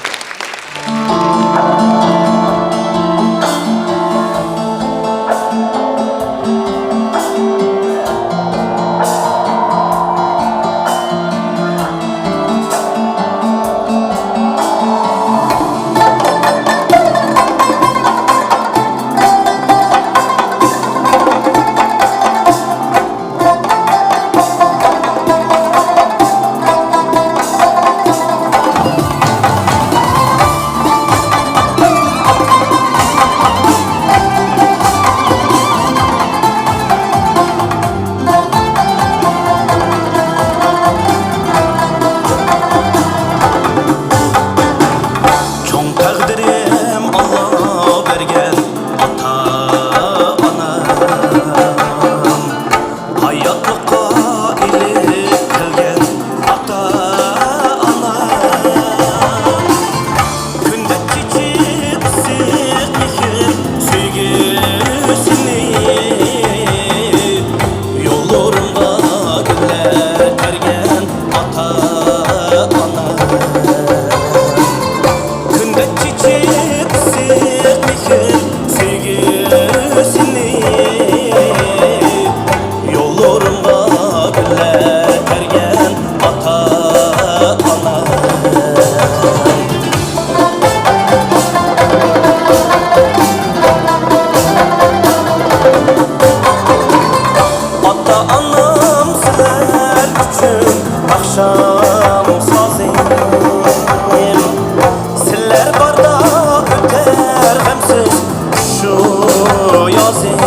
tazim.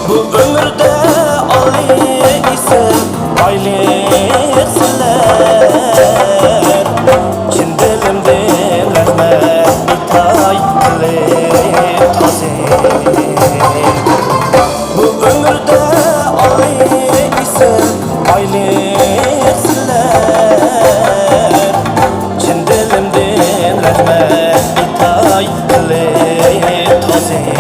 Bu ömürde Ali ise aylıksınlar. Cin dilimden rahmet itay kılıp tazim. Bu ömürde Ali ise aylıksınlar. Cin dilimden rahmet itay kılıp tazim.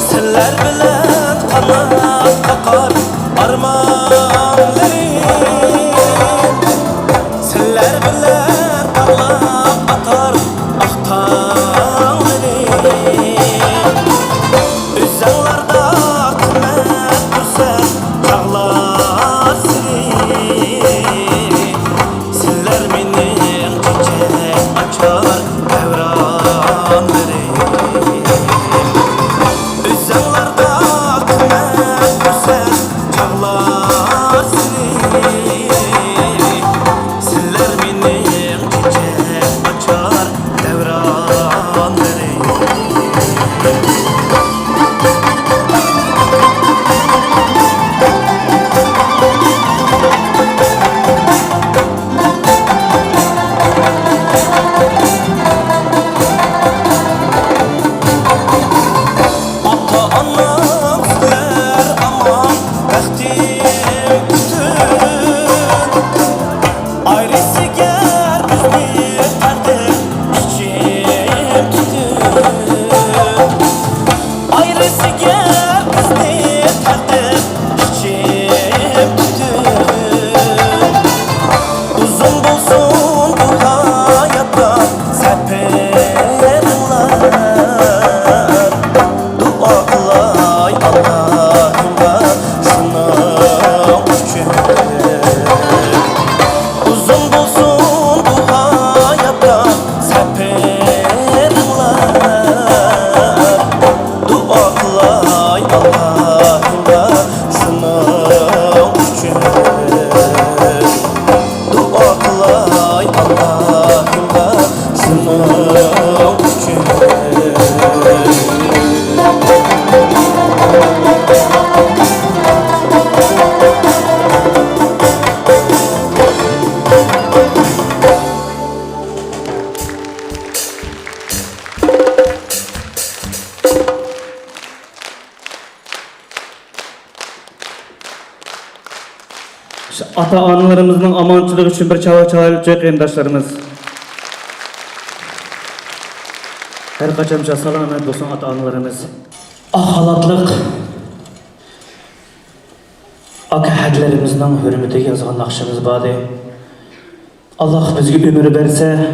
Senler bilen kanat kakar armanlarım. Senler bilen parlak atar aktanlarım. Üzerlerde kıymet dursa çağlar seni. Senler benim çiçek açar devranlarım. Üzerlerde kıymet dursa çağlar seni. Senler benim çiçek açar devranlarım. Ata anam sizler aman bəxtim bütün. Ayrısı gər bizni təqdir içim tütün. Ayrısı gər bizni təqdir içim tütün. Uzun bulsun bu hayatta səpirlər. Dua qılay Allah'ıma şunun üçün. Uzun bulsun bu hayatta səpirlər. Dua qılay Allah'ıma şunun üçün. Dua qılay Allah'ıma şunun üçün. Ata-analarımızın amançılığı için bir çaba çalacak endaşlarımız. Her kaçamca salamet olsun ata-analarımız. Ahalatlık akahedlerimizden hürmeti yazgan nakşımız badi. Allah bizge ömür verse,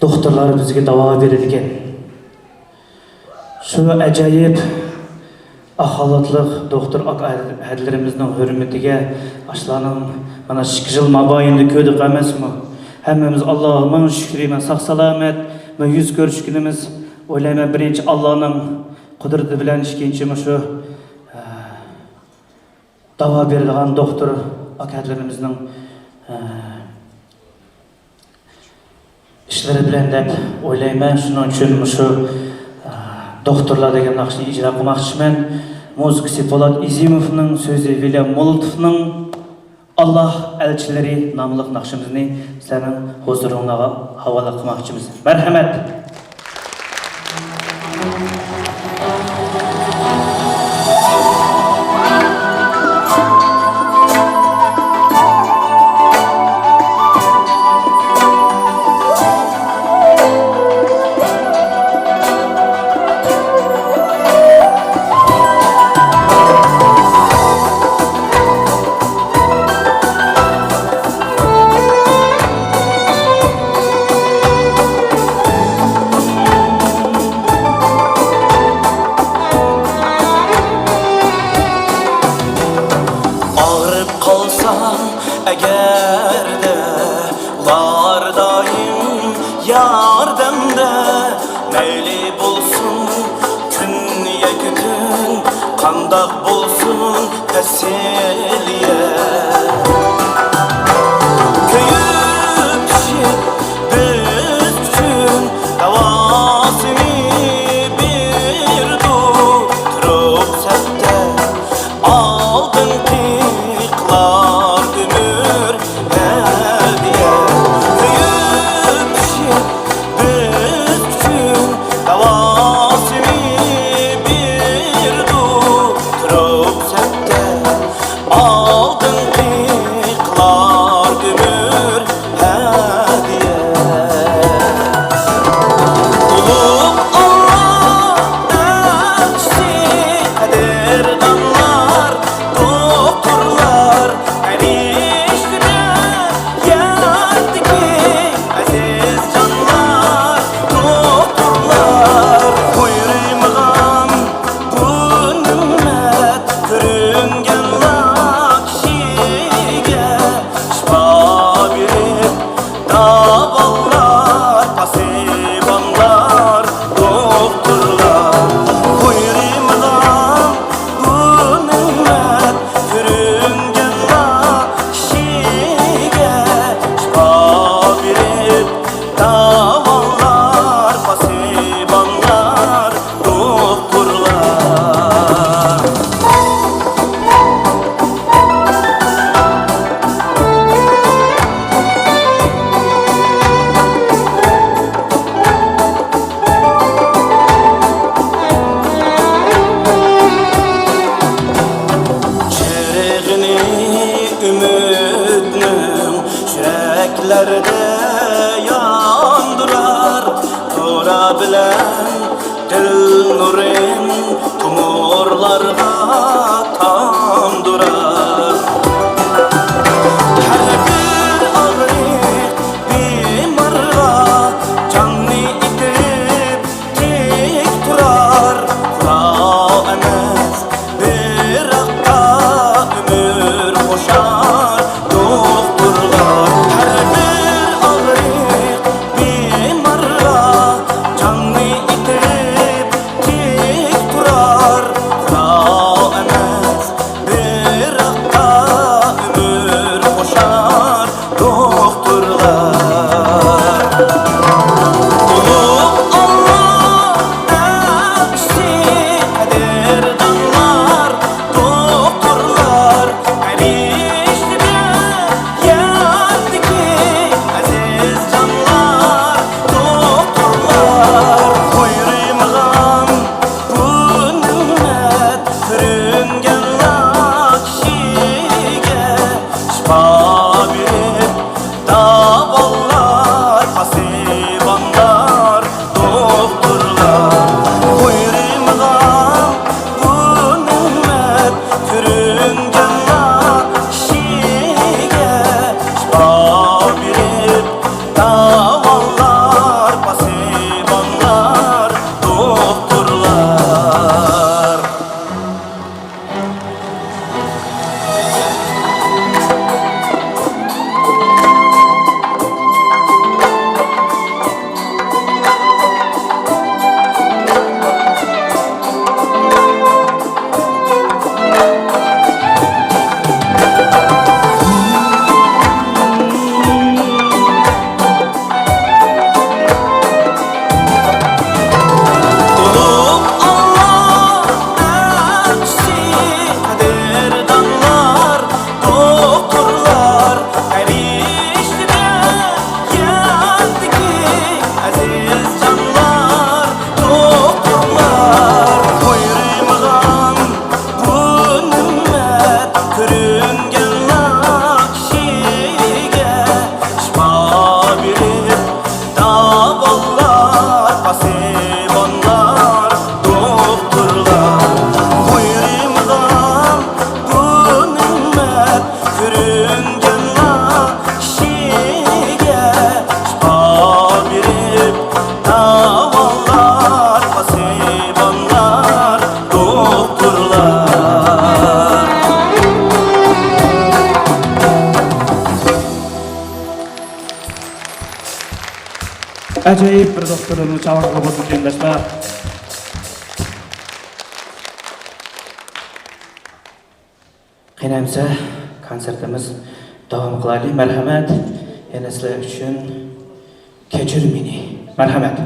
doktorlar bizge dava verirken. Şu acayip ahalatlık doktor akahedlerimizden hürmetine aşlanın bana şıkıcıl mabayinde köydük emez mi? Hemmemiz Allah'ımın şükrüyle sağ salamet ve yüz görüş günümüz oylama birinci Allah'ın kudreti bilen işkinçimi şu dava verilgan doktor akahedlerimizden işleri bilen dep oylayman. Şunun için şu doktorlar degen nakşını icra kılmakçımın. Muzikisi Polat İzimov'ның sözü William Molotov'ның Allah elçileri namlıq nakşımızını senin huzuruna havalı kılmakçımız. Merhamet. Qandaq bolsun təsəlliyə yüreklerde yandırar Dura bilen dil nurin tumurlarga tamdurar Her bir ağrık bimarga canını itip tik turar Kura emes bir akta ömür koşar doktorlar Her bir ağrık bimarga canını itip tik turar Kura emes bir akta ömür koşar doktorlar Ulup Allah aksi kader danlar doktorlar Erişti yardı ki aziz canlar doktorlar Koyrimgan bu nimmet sürüngen lakşige Şifa verip davallar pasibanlar doktorlar Koyrimgan bu nimmet sürüngen lakşige Şifa verip davallar pasibanlar doktorlar Ulup Allah aksi kader danlar doktorlar Erişti yardı ki aziz canlar doktorlar Koyrimgan bu nimmet sürüngen lakşige Şifa verip davallar pasibanlar doktorlar Koyrimgan bu nimmet sürüngen lakşige Şifa verip davallar pasibanlar doktorlar Acayip bir doktorun çabuk olsun gençler. Qiyinamsa konsertimiz davom qiladi. Marhamat. Yana sizlar uchun kechir meni. Marhamat.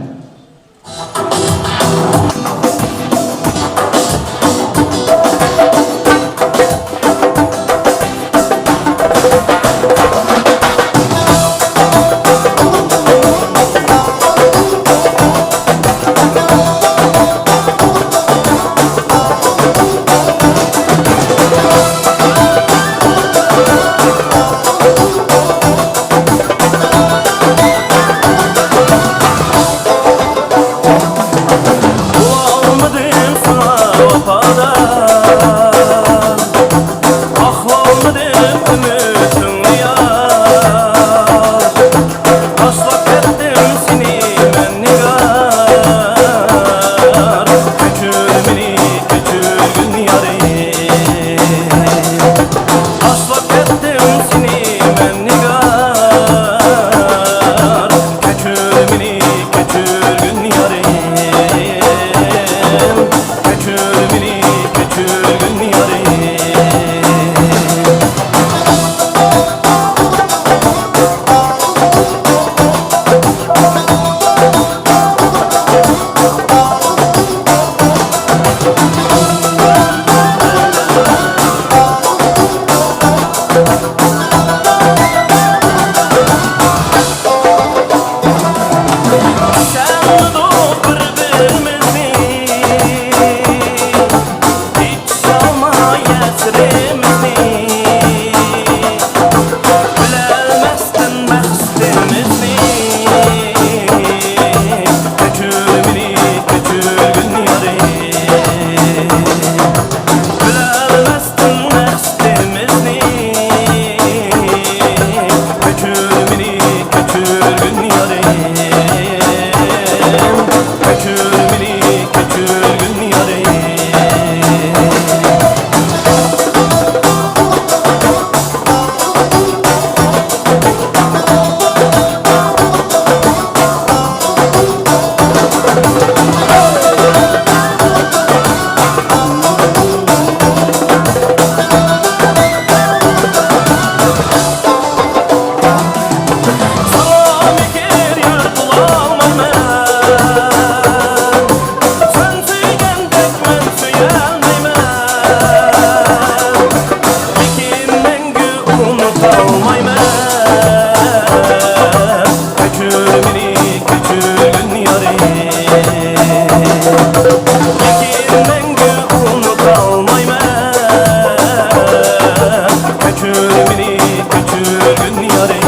kalmayman Köçürmeni köçürgün yarim Lekin mengü unutalmayman Köçürmeni köçürgün yarim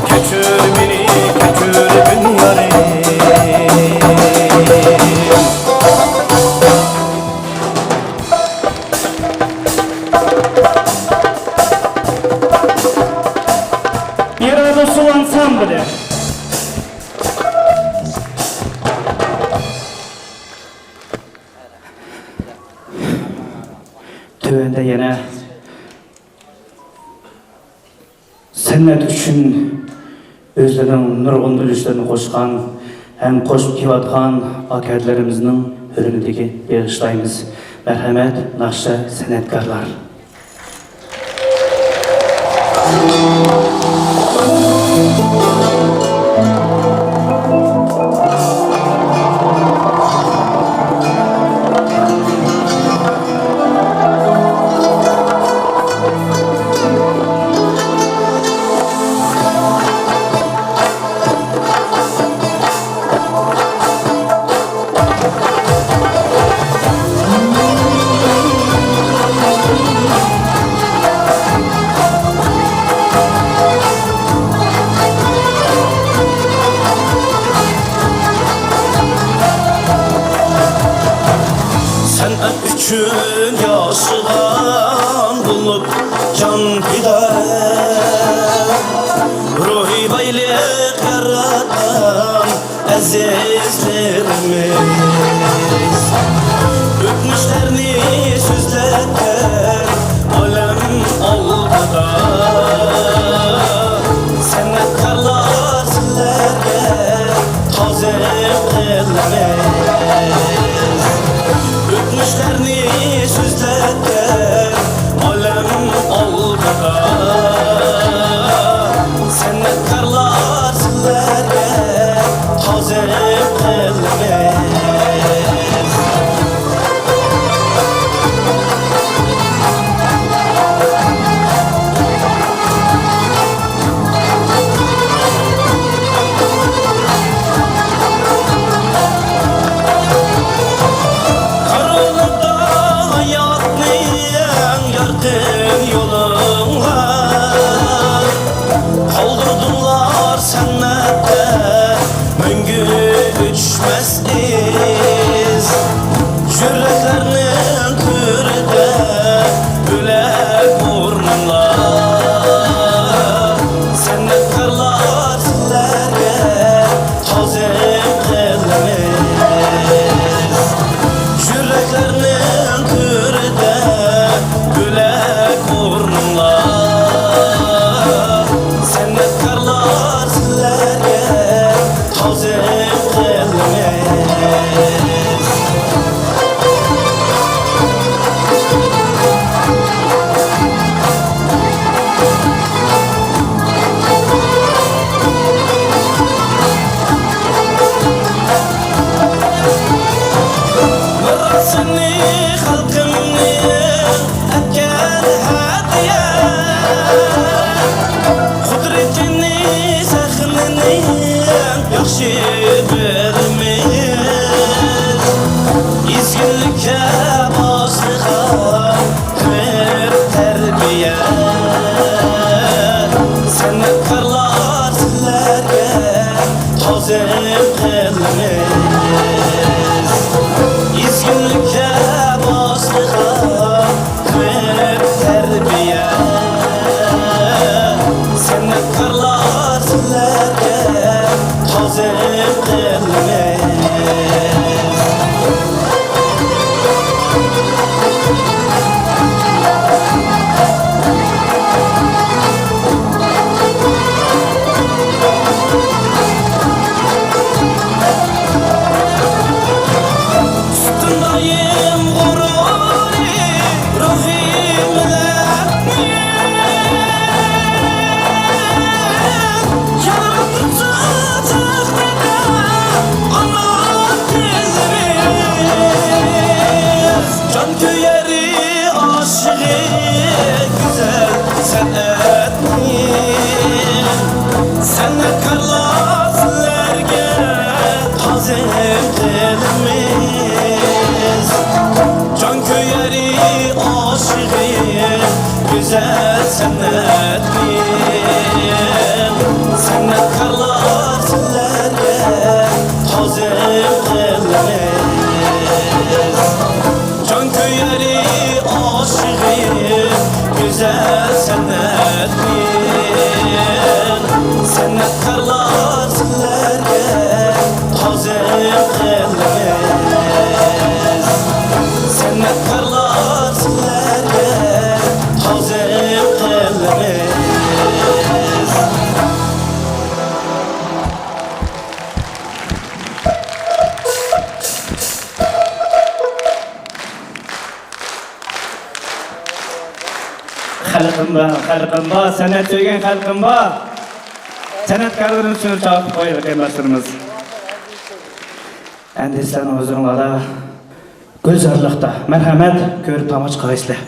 Köçürmeni köçürgün yarim İrada Su Ansambli. Tövende yine sennet üçün özlerinin nurgun ülüşlerini koşkan hem koşup kivatkan akadelerimizin hürünüdeki bağışlayımız. Merhamet, nakşa, senetkarlar. Sənət üçün yaşıdan bulup can fida Ruhi baylık yaratan əzizlərimiz Ötmüşlərini sözlərdən aləm oldu da Sənətkarlar sizlərə tazim qılmaz Ötmüşlerini sözlerden alem oldu da Senetkarlar sizlere taze kılmaz Kaldırdılar sennette Möngü uçmez iz Yüreklerinin kürde Bülek burnunlar Sennetkarlar sizlerge Tazim kılmaz Yüreklerinin kürde Bülek burnunlar Sennetkarlar sizlerge tazim kılmaz Seni halkımni etken hediye Kudretini sahnini yaxşı bilmeyiz İzgirlikке baslığa ver terbiye Senetkarlar sizlerge tazim kılmaz İzgirlikке baslığa ver terbiye Senetkarlar sizlerge tazim kılmaz Sütündayım gururi ruhimle güzel sennet bin Sennet karlar sillerge tozim qilimiz Can köyeri aşığım güzel sennet bin Sennet karlar sillerge tozim qilimiz Sennet karlar sillerge tozim qilimiz Xalqim bor, san'at sevgan xalqim bor. San'atkorlarimiz uchun chaqib qo'yaylik qiyinlashtirimiz. Endi sizlarning huzuringlarda gulzorliqda marhamat ko'rib tomosha qilasizlar.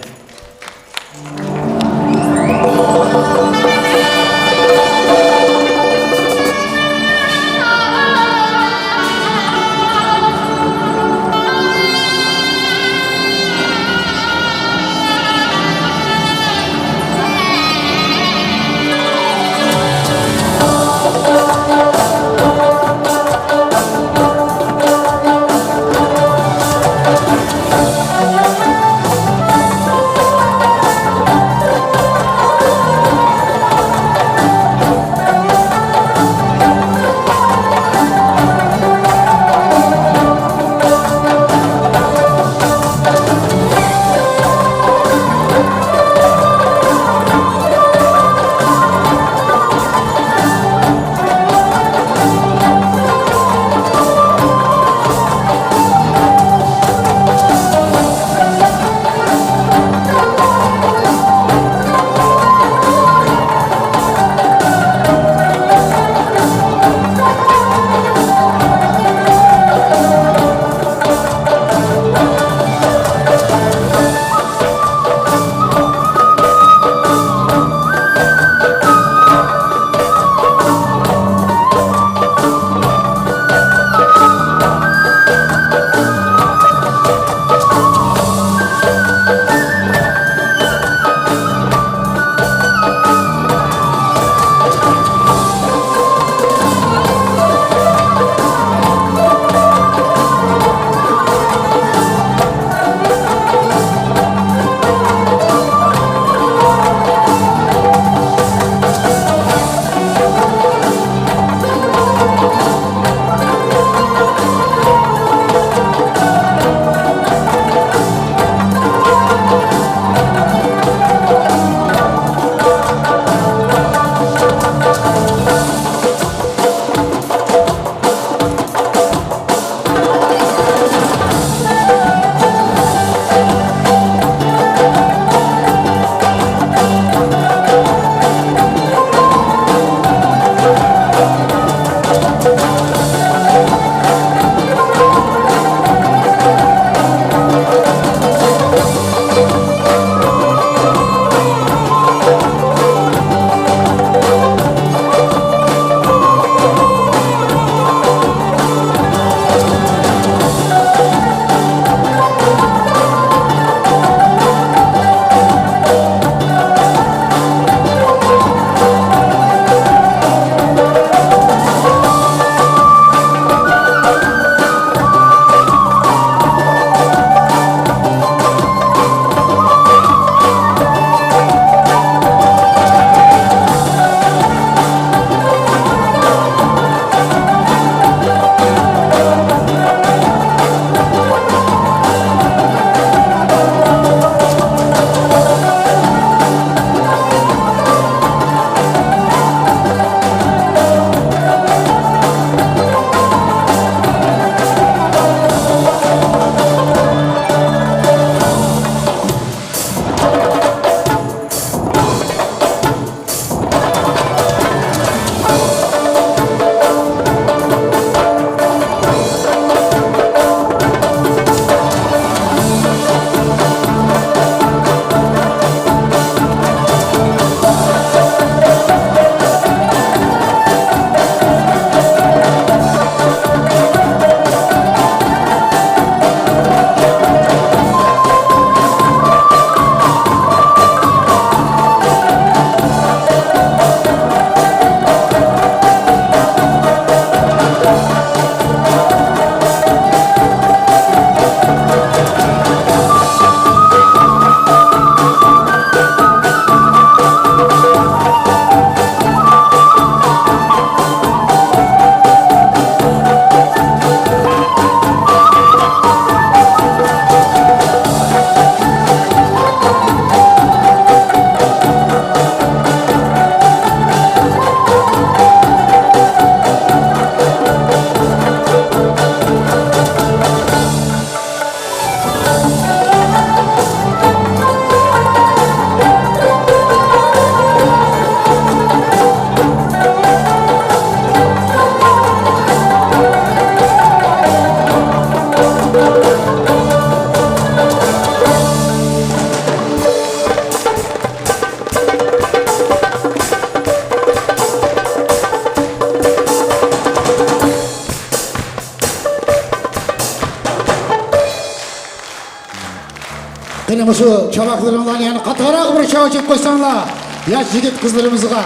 Benim şu çabaklarımdan yani katarak bir çava çek koysanlar. Yaş yigit kızlarımızga.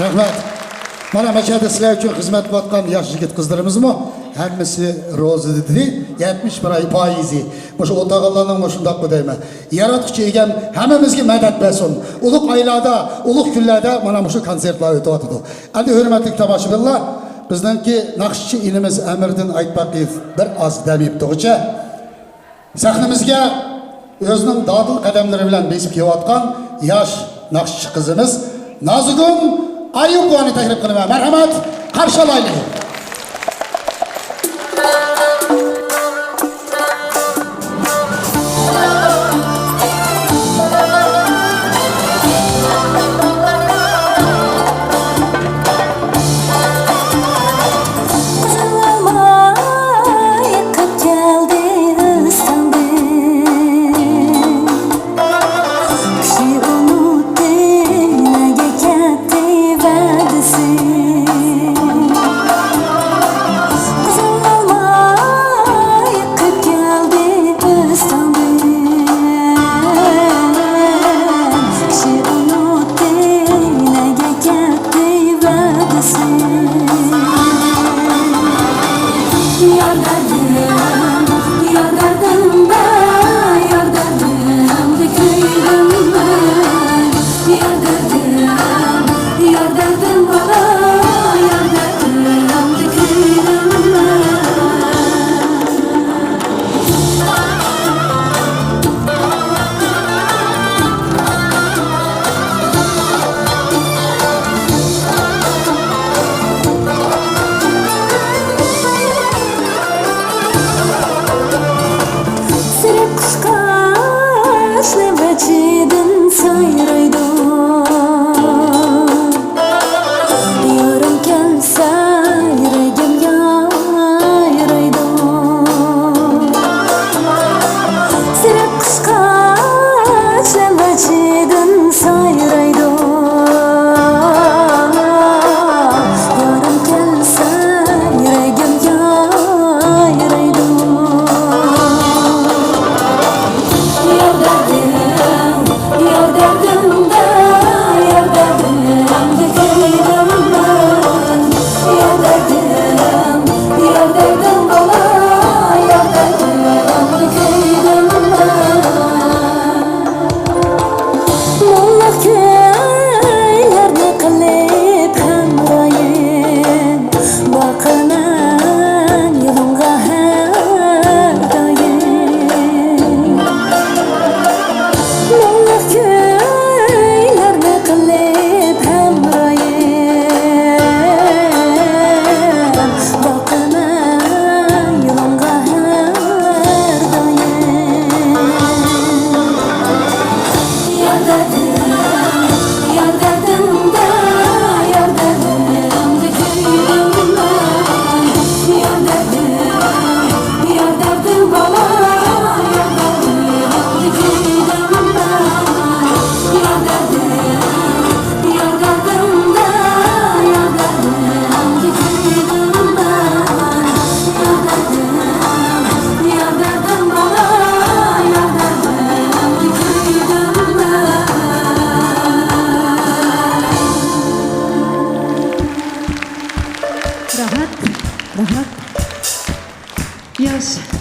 Rahmet. Mana meçhede sizler için hizmet qilayotgan yosh yigit qizlarimizmi hammasi rozi dedi 70%. O'sha o'tag'allarning shundoq deyman. Yaratuvchi egam hammamizga madad bersin. Ulug' oylarda, ulug' kunlarda mana shu konsertlar o'tyapti. Endi hurmatli tomoshabinlar, bizningki naqshchi inimiz Amirdin Aytbaqiyev bir oz dam yebdigacha sahnamizga o'zining dodil qadamlari bilan besib kelayotgan yosh naqshchi qizimiz Nozigul Ayupovani taklif qilaman. Marhamat, qarshi olaylik.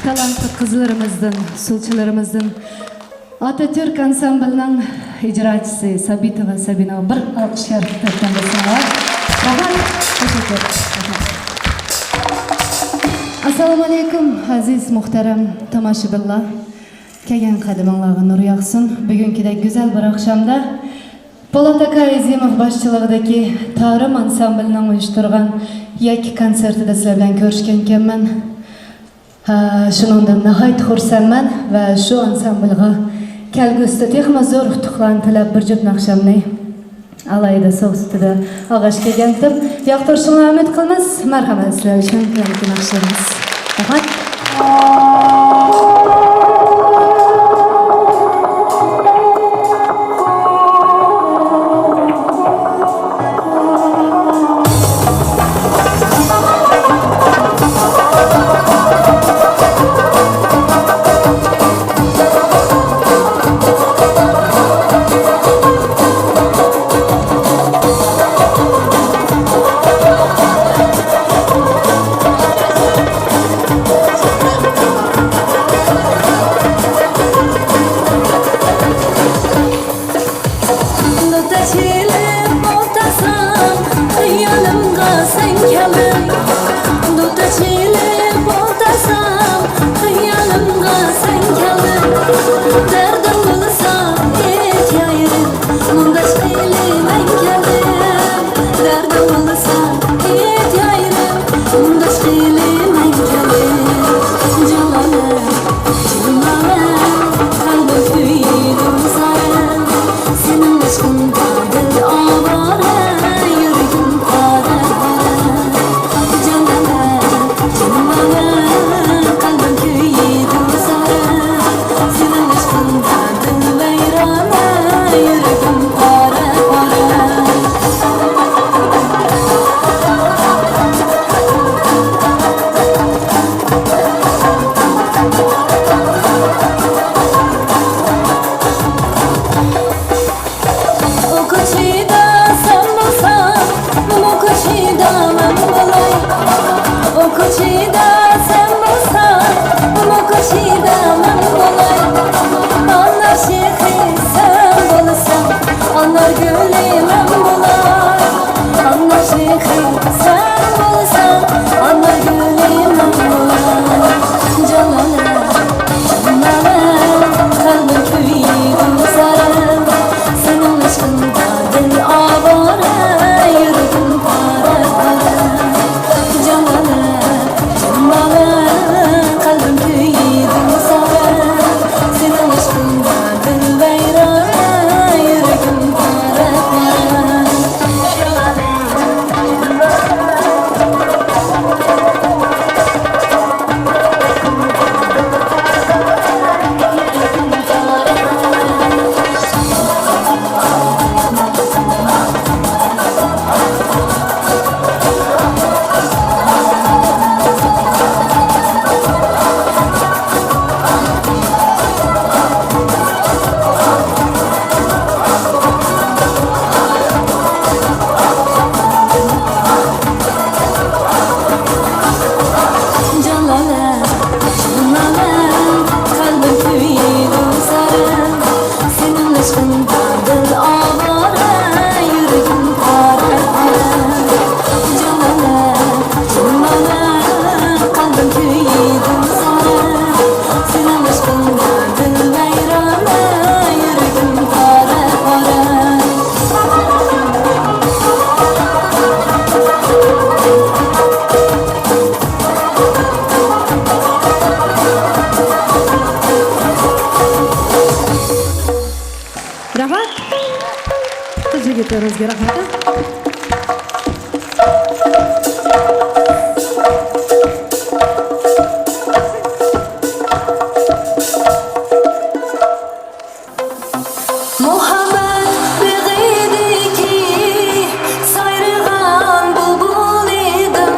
talantlı kızlarımızdan, sulçularımızdan Atatürk Ansamblının icracısı Sabitova Sabina bir alkışlar tarafından Assalamu alaikum aziz muhterem tomoshabinlar. Kelgan qadaminglarga nur yog'sin. Bugünkide güzel bir akşamda Polat aka Azimov boshchiligidagi Tarım ansamblining uyushtirgan yakki konsertida sizlar bilan ko'rishgan ekanman. Shuningdek nihoyat xursandman va shu ansamblga kelgusida texma zo'r utuqlarni tilab bir juft naqshamni alayda so'zida og'ash kelgan deb yoqtirishinglarni umid qilamiz. Marhamat sizlar uchun naqshamiz. Rahmat. Duda çilip oltasam Hayalımga sen kelin Duda çilip oltasam Hayalımga sen kelin Derdim bulsa et yayırım Mundaş kıylimen kelin Derdim bulsa et yayırım Mundaş kıylimen kelin Cananım, cananım Kalbim kuyudum sarım Senin aşkındadır avara Yüreğim para Cananım, cananım Kalbim kuyudum sarım Senin aşkındadır veyrana Yüreğim para O koşida sen bulsan Bu koşida ben bulay O koşida sen bulsan Bu koşida ben bulay Anlar şeyhi sen bulsan Anlar gülü ben bulay Anlar şeyhi sen bulsan Anlar gülü ben bulay Cananım, cananım Kalbim kuyudum sarım Senin aşkındadır avara Yüreğim para Cananım, cananım Kalbim kuyudum sarım Senin aşkındadır veyrana Yüreğim para Cananım, cananım Kalbim kuyudum sarım Senin aşkındadır avara Yüreğim para Cananım, cananım Kalbim kuyudum sarım Senin aşkındadır veyrana Yüreğim para Rahmat. Jigitlaringizga rahmat. Muhabbet beg'idiki sayrag'an bulbul edim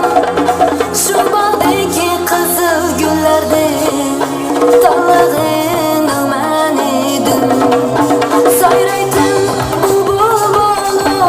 Shu bog'dagi qizil gullardan tanlag'in man edim Sayraydim bulbul bo'lib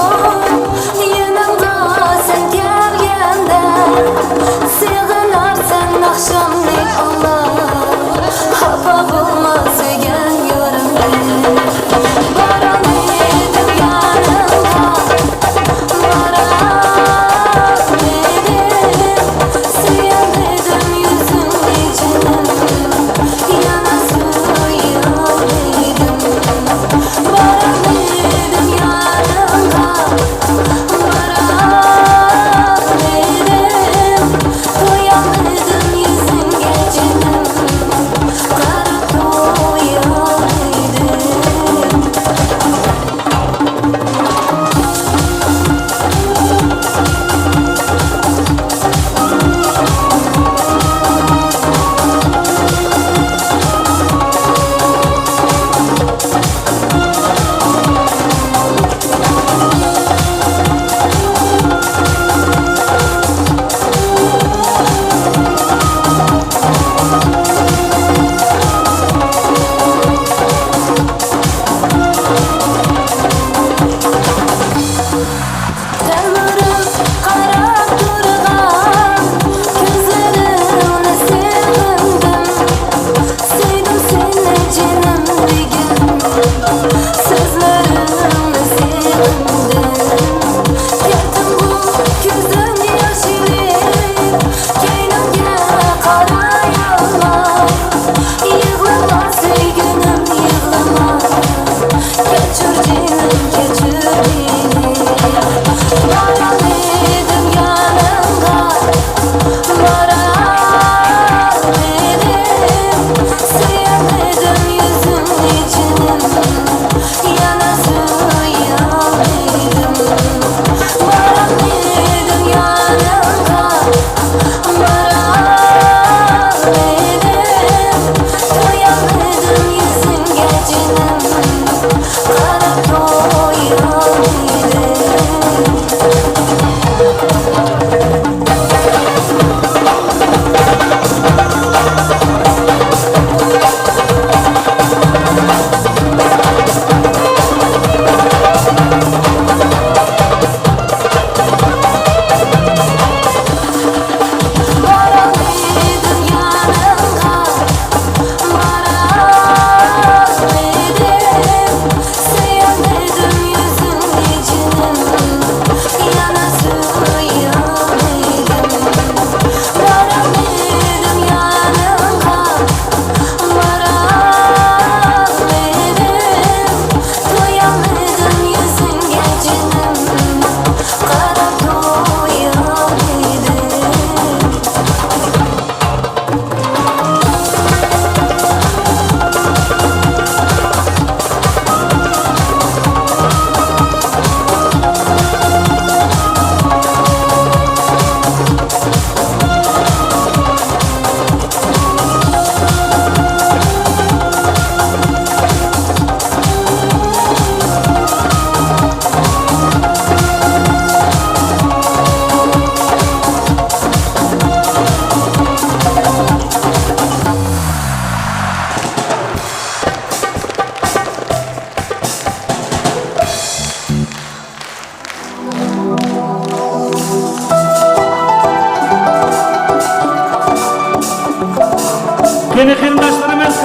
kıyımdaşlarımız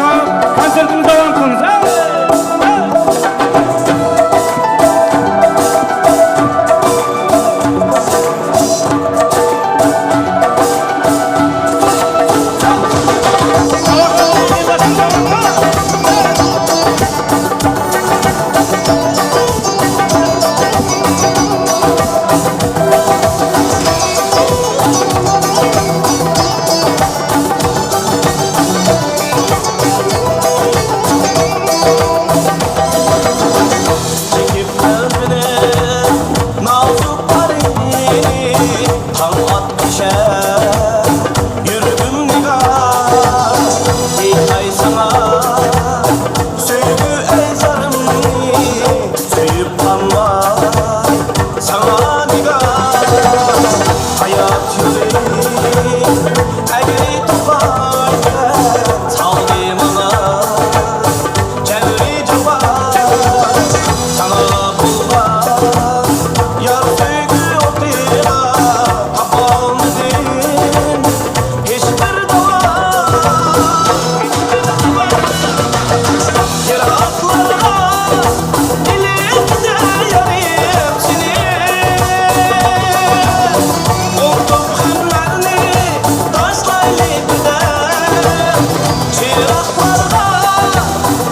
konsertimiz devam kılınız. Çekip vermeden nazuk parini Tanlat düşer yürüdüm nigar Ey sana Söygü ey zarımni Söyüp kanma Sana nigar Hayat yüreği Egri tutarken Saldım ana Cevri cevap sana bulmaz Yar söygü otira Kapanmadın Hiçbir dava Yaraklarına Elimde yanayım seni Oldum hırlarını Taşlaylı gider Çıraklarına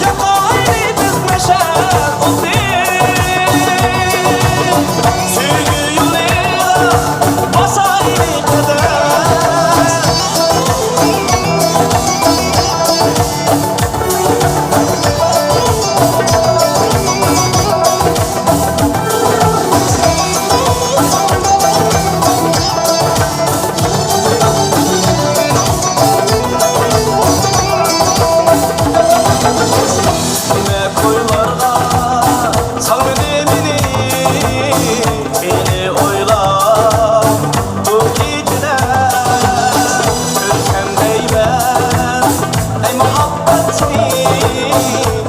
Yakaylı biz meşer oldu Söygü yoluyla basaylı kadar Yine koylarda salmadı beni Beni oyla bu geceler Ölsem değmez ey muhabbetini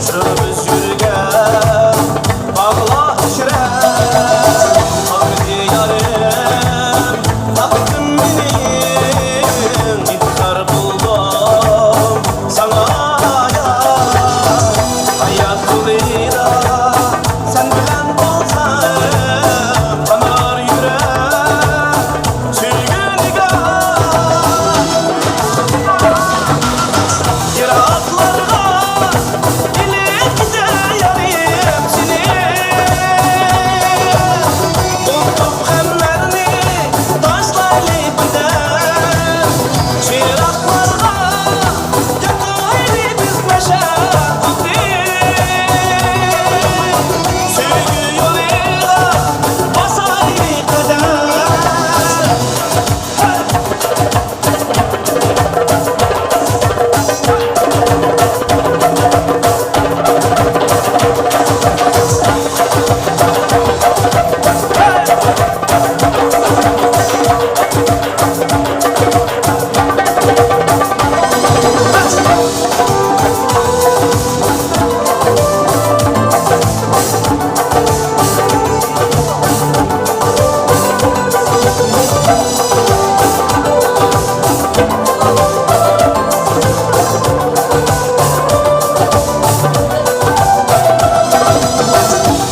Şöbüz yürgen bağla düşürer Salmadı yarım baktım benim İftar buldum sana yar Hayat yoluyla sen bilen olsam kanar yürek sürgün nigar Yaraklarına elimde yanayım seni Unuttum hemlerini taşlaylı gider Çıraklarına yakaylı biz meşer oldu Söygü yoluyla basaylı kader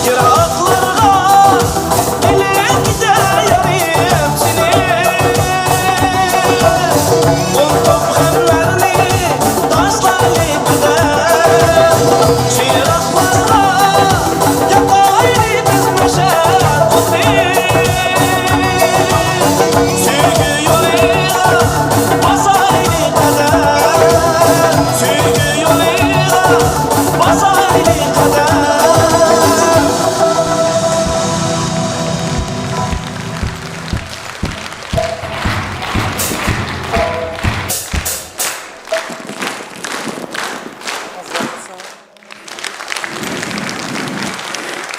Yaraklarına elimde yanayım seni Unuttum hemlerini taşlaylı gider Çıraklarına yakaylı biz meşer oldu Söygü yoluyla basaylı kader Söygü yoluyla basaylı kader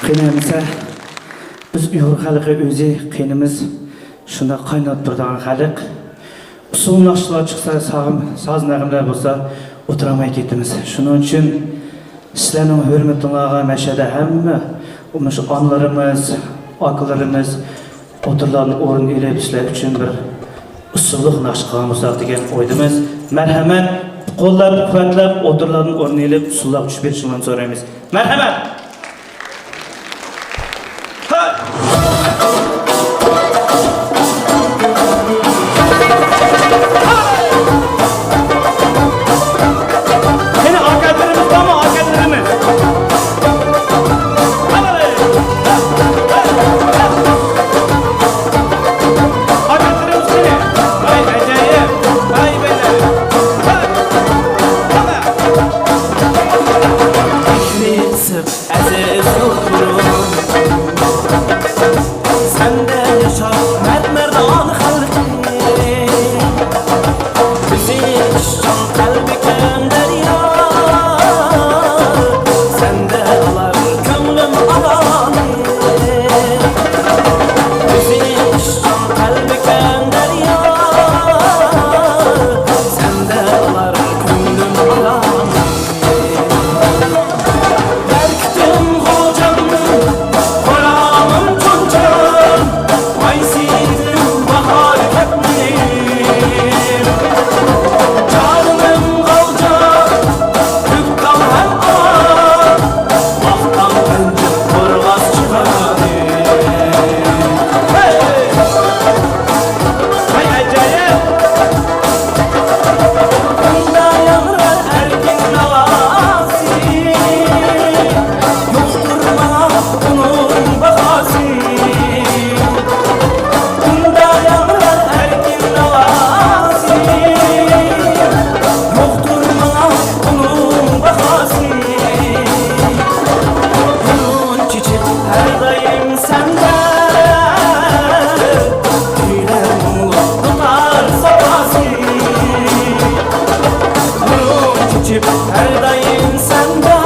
Qiynamasa biz Uyg'ur xalqi o'zi qiynimiz shunda qaynab turadigan xalq. Usul naqshlar chiqsa, soz nag'imlar bo'lsa, o'tiramay ketamiz. Shuning uchun sizlarning hurmatingizga mashada hamma umush onlarimiz, akalarimiz o'tirlarni o'rin elib sizlar uchun bir usulliq naqsh qilamiz degan o'ydamiz. Marhamat qo'llab quvvatlab o'tirlardan o'rni ilib sullab tushib berishingizni so'raymiz. Marhamat. Yine arkadaşlarımız var mı? Arkadaşlarımız. Arkadaşlarımız seni. Vay acayip. Vay beyler. Neyse aziz yurdurum Sende yaşar mermerdan halkı Bizi işcan kalbi derya Sende alar gönlüm alanı Bizi işcan kalbi derya Sende alar gönlüm alanı Berktim hocamın, koramın çocuğum Vaysizim bahar hepmiyim Canım kalacak, hükkam hem ağır Vaktan önce kurvaz çıkarayım Hey! Vay acayip. Bunda yanır erkin navasi Yoktur bana bunun bakası Bunda yanır erkin navasi Yoktur bana bunun bakası Bunun çiçek her daim sende Tüyler mumlu tutar sapası Nurun çiçip her daim sende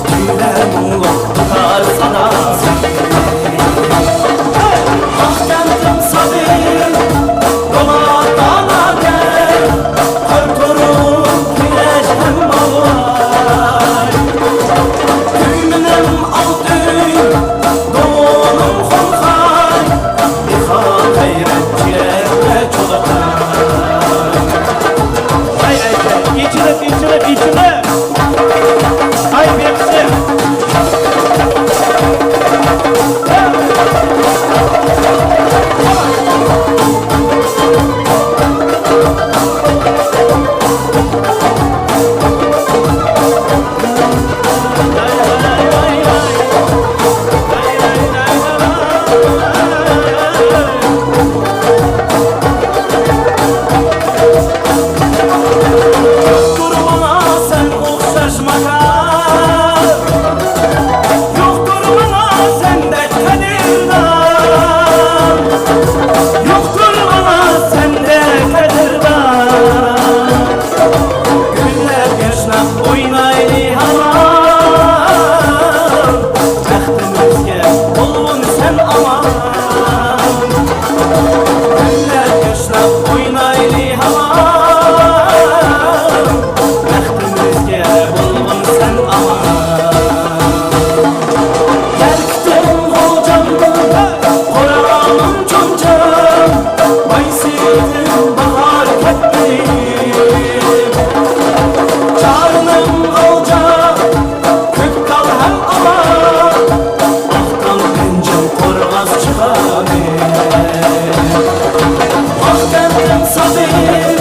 Tüyler mumlu tutar sanası Ah kendim sabir Dolardan gel Korkurum kireç hem bağlar Düğümüm altın Doğunum kolkay İha gayret ciğerle çolaklar Vay acayip. İçilip, içilip, içilip. Ay beksin. Durmana sen okşaşmaka Yoktur bana sende kadirdan Yoktur bana sende kadirdan Günler yaşnap oynaydı halam Bəxtimizge olun sen aman Günler yaşnap oynaydı halam Bəxtimizge olun sen aman Berktim hocamın, koramın çocuğum Vaysizim bahar hepmiyim Canım kalacak, kök kal hem aman Ahtan pencem korvaz çıkarayım Ah kendim sabir,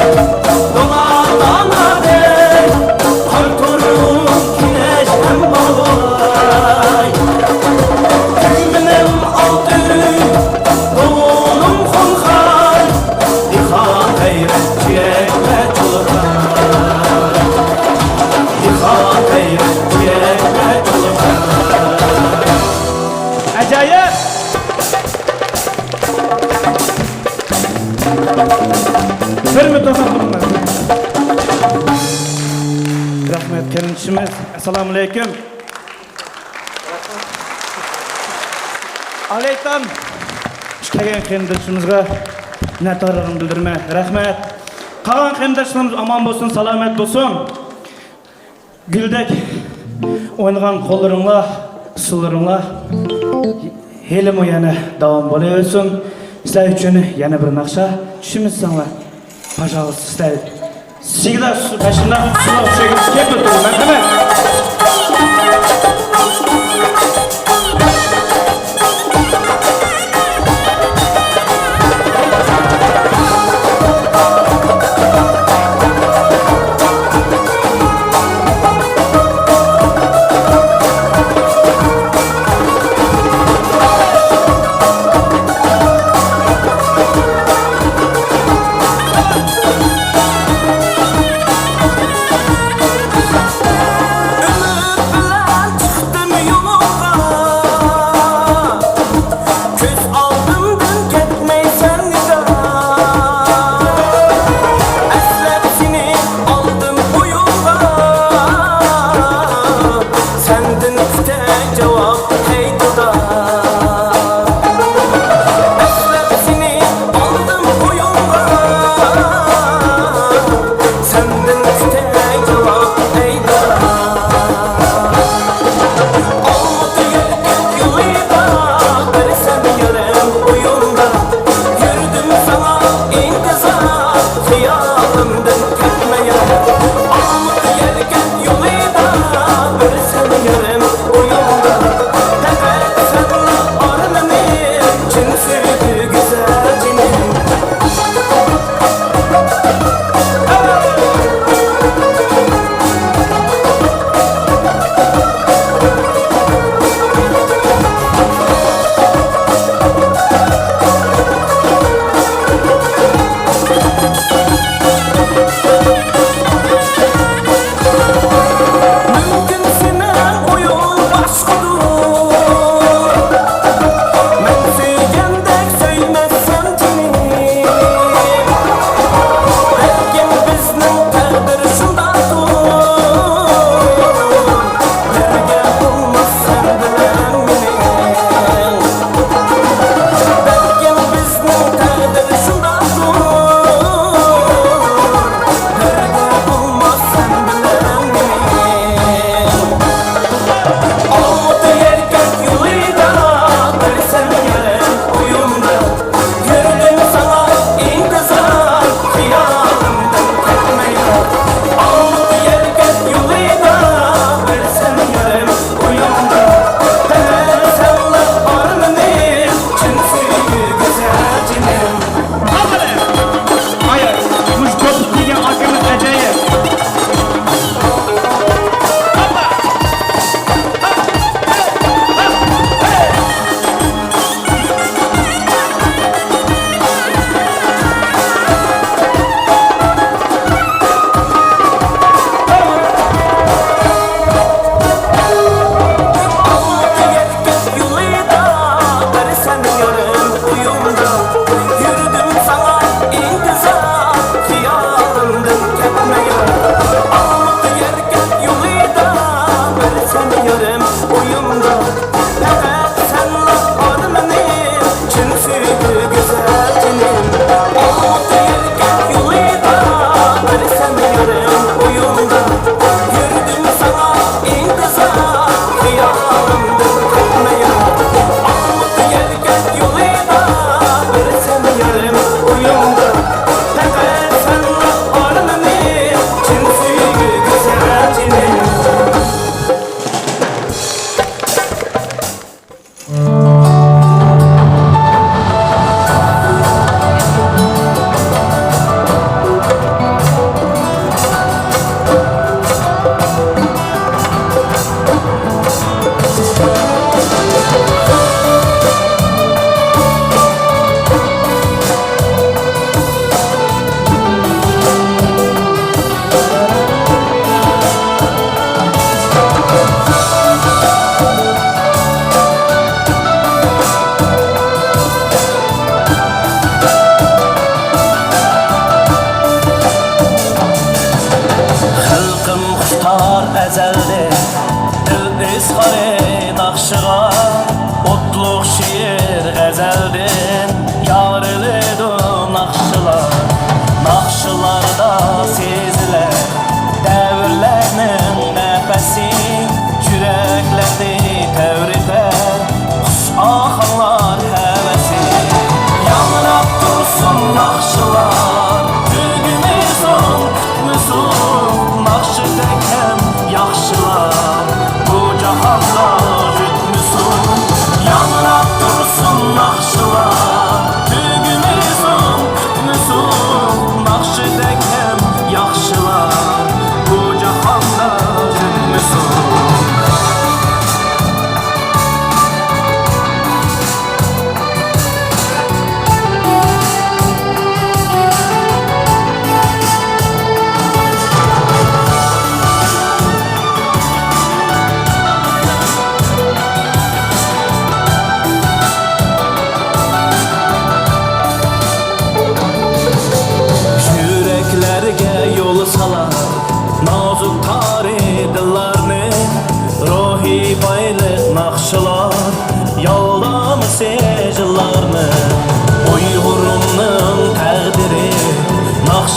dolardan adem Korkurum kireç hem bağlay Düğümüm altın, doğunum kolkay İha gayret ciğerle çolaklar İha gayret ciğerle çolaklar Acayip. Bir müddet durun. Rahmet kelinçimiz. Assalomu alaykum. Alaykum. Kelgan qiyinchiligimizga minnatdorligimni bildirman. Rahmat. Qolgan qiyinchiligimiz omon bo'lsin, salomat bo'lsin. Güldek oynagan qo'llaringlar, suvlaringlar helimi yana davom bo'laversin. Sizlar uchun yana bir naqsha tushimizsizlar. Пожалуйста, sizlar Всегда başından sınav çekip hep otururum, merhamet. Ümit bilen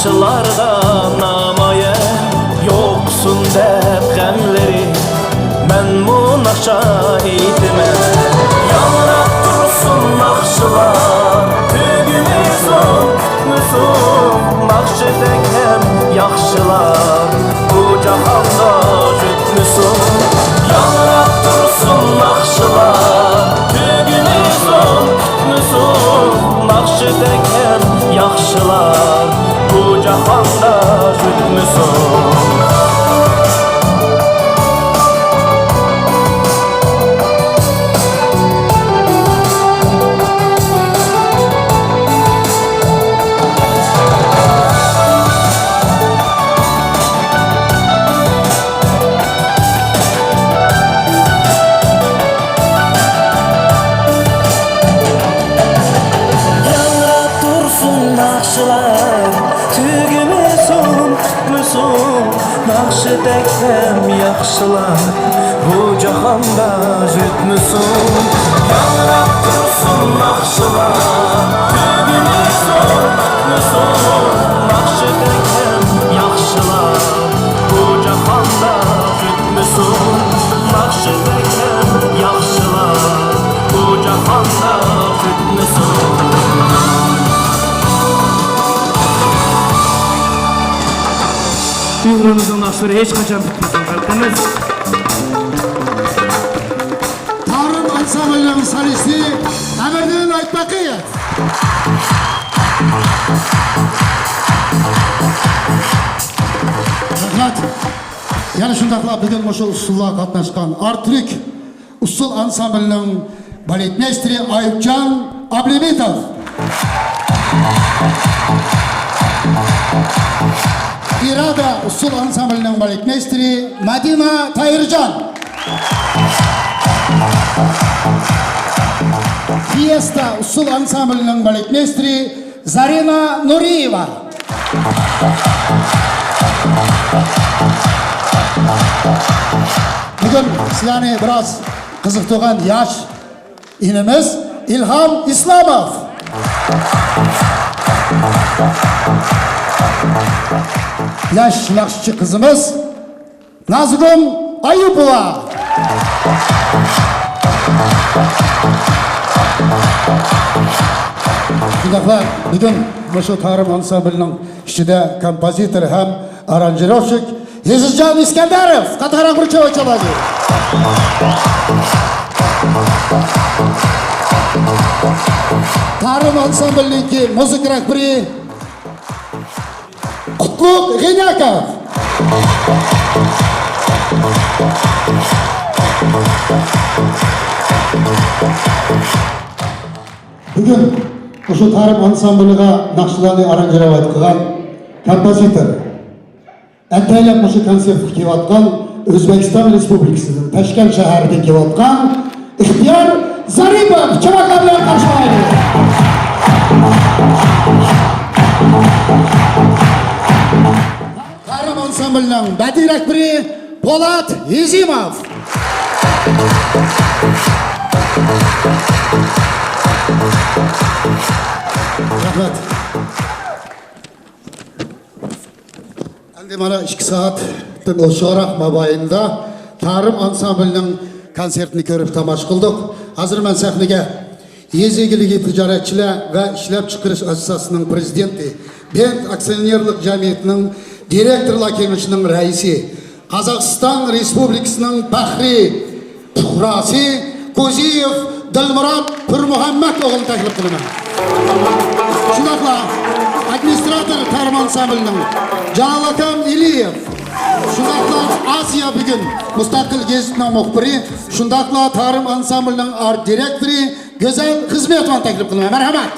Yaxşılarda namaye yoksun dep gemleri Ben munaşa eğitime Yanrap dursun nakşılar Tügümüz olmuşsun Nakşedek hem yaxşılar Bu cahanda jütmüsün Yanrap dursun nakşılar Tügümüz olmuşsun Nakşedek hem yaxşılar Bu cahanda jütmüsün Nakşedek hem yaxşılar Bu cahanda jütmüsün Yanrap dursun nakşılar Tügümüz olmuşsun Nakşedek hem yaxşılar Bu cahanda jütmüsün Nakşedek hem yaxşılar Bu cahanda jütmüsün Uygurumuzun nakşları hiç kaçan bitmesin kalkınız. Tarım Ansamblının solisti Amirdin Aytbaqiyev. Rahmat. Yana shundaqla bugun o'sha usulga qatnashgan Artrik usul ansamblining baletmeysteri Ayubjon Ablemetov. İrada usul ansamblining baletmeysteri Madina Tayirjon. Fiesta usul ansamblining baletmeysteri Zarina Nuriyeva. Bugün sizlarni biroz qiziqtirgan yosh inimiz İlham İslamov. Yosh naqshchi qizimiz Nazgul Ayubova. Shundaqla bugun shu Tarım ansamblining ichida kompozitor ham aranjirovщик Yezizjon Iskandarov qator qo'shiq chaladi. Tarım ansamblining muzik rahbari Qutlug' G'inakov. Bugün o'sha Tarım ansambliga naqshlarni aranjировать qilgan kompozitor ataylab o'sha konsertga kelayotgan O'zbekiston Respublikasining Toshkent shahrida kelayotgan Ixtiyor Zaripov chavaklar bilan qarshi oladi. Tarım ansamblining badiiy rahbari Po'lat Yezimov. Rahmat. Endi mana 2 soatdan oshiqroq mobaynida Tarım ansamblining konsertini ko'rib tomosha qildik. Hozir men sahnaga Yez egiligi tijoratchilar va ishlab chiqarish assotsiatsiyasining prezidenti, Bent aksionerlik jamiyatining direktorlar kengashining raisi, Qozog'iston Respublikasining faxriy fuqarosi Ko'ziyev Dilmurod Pirmuhammad o'g'lini taklif qilaman. Shundaqla administrator Tarım ansamblining Jalolakam Iliyev. Shundaqla Asiya bugun mustaqil gazetning muxbiri, shundaqla Tarım ansamblining art direktori Go'zal Xizmetovani taklif qilaman. Marhamat.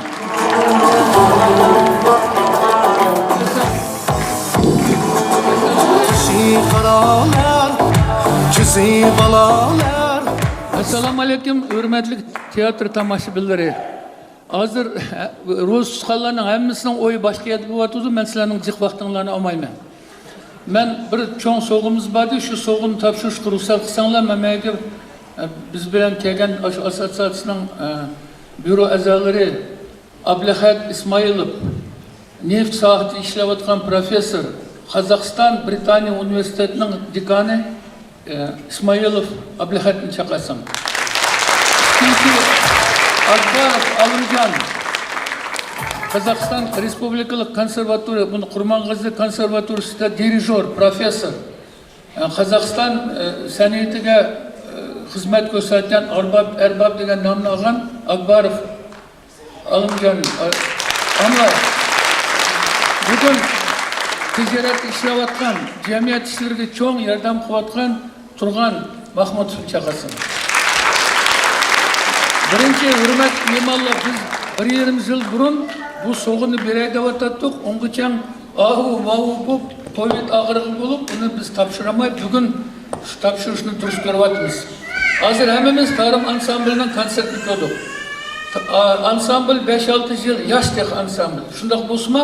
Assalomu alaykum, hurmatli teatr tomoshabinlari. Hozir ro'z chiqqanlarning hammasining o'yi boshqa yerda bo'lyapti. Men sizlarning jiq vaqtinglarni olmayman. Men bir cho'ng sovg'imiz bor edi, shu sovg'ini topshirishga ruxsat qilsanglar, menga biz bilan kelgan assotsiatsiyaning byuro a'zolari Ablahat Ismoilov neft sohasida ishlayotgan professor, Qozog'iston Britaniya universitetining dekani Ismoilov Abdullahatni chaqasam. Ikkinchi Akbarov Alimjon, Qozog'iston Respublikalik konservatoriya, buni Qurmang'izli konservatoriyasida dirijor, professor, Qozog'iston san'atiga xizmat ko'rsatgan Arbab degan nomni olgan Akbarov Alimjon. Ammo bugun tijorat ishlayotgan, jamiyat ishlariga cho'ng yordam qilayotgan Turg'an Mahmudov chaqasi. Birinchi hurmat mehmonlar, biz 1,5 yil burun bu so'g'ini beray deb o'tdik. Ungacha ahu bo'lib, Covid og'rig'i bo'lib, uni biz topshirmay, bugun shu topshirishni durust ko'ryapmiz. Hozir hammamiz Tarım ansamblining konsertini ko'rdik. Ansambl 5-6 yil yoshlik ansambl. Shundoq bo'lsa,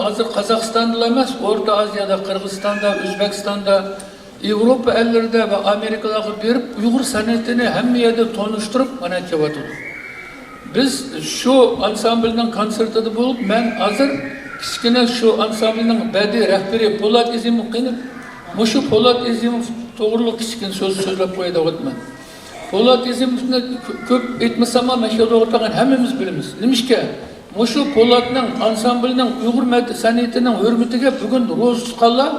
hozir Qozog'istonda emas, O'rta Osiyada, Qirg'izistonda, O'zbekistonda, Yevropa ellerida va Amerikalarga berib, Uyg'ur san'atini hamma yerda tonishtirib, mana kelyapti. Biz shu ansamblning konsertida bo'lib, men hozir kichkina shu ansamblning badiiy rahbari Po'lat Izimov qilib, shu Po'lat Izimov to'g'riliq kichkina so'zlab qo'yayapman. Po'lat Izimovni ko'p aytmasam ham, shu o'rtagan hammamiz bilamiz. Nimishga? Shu Po'latning ansamblining Uyg'ur san'atining hurmatiga bugun ro'z tutganlar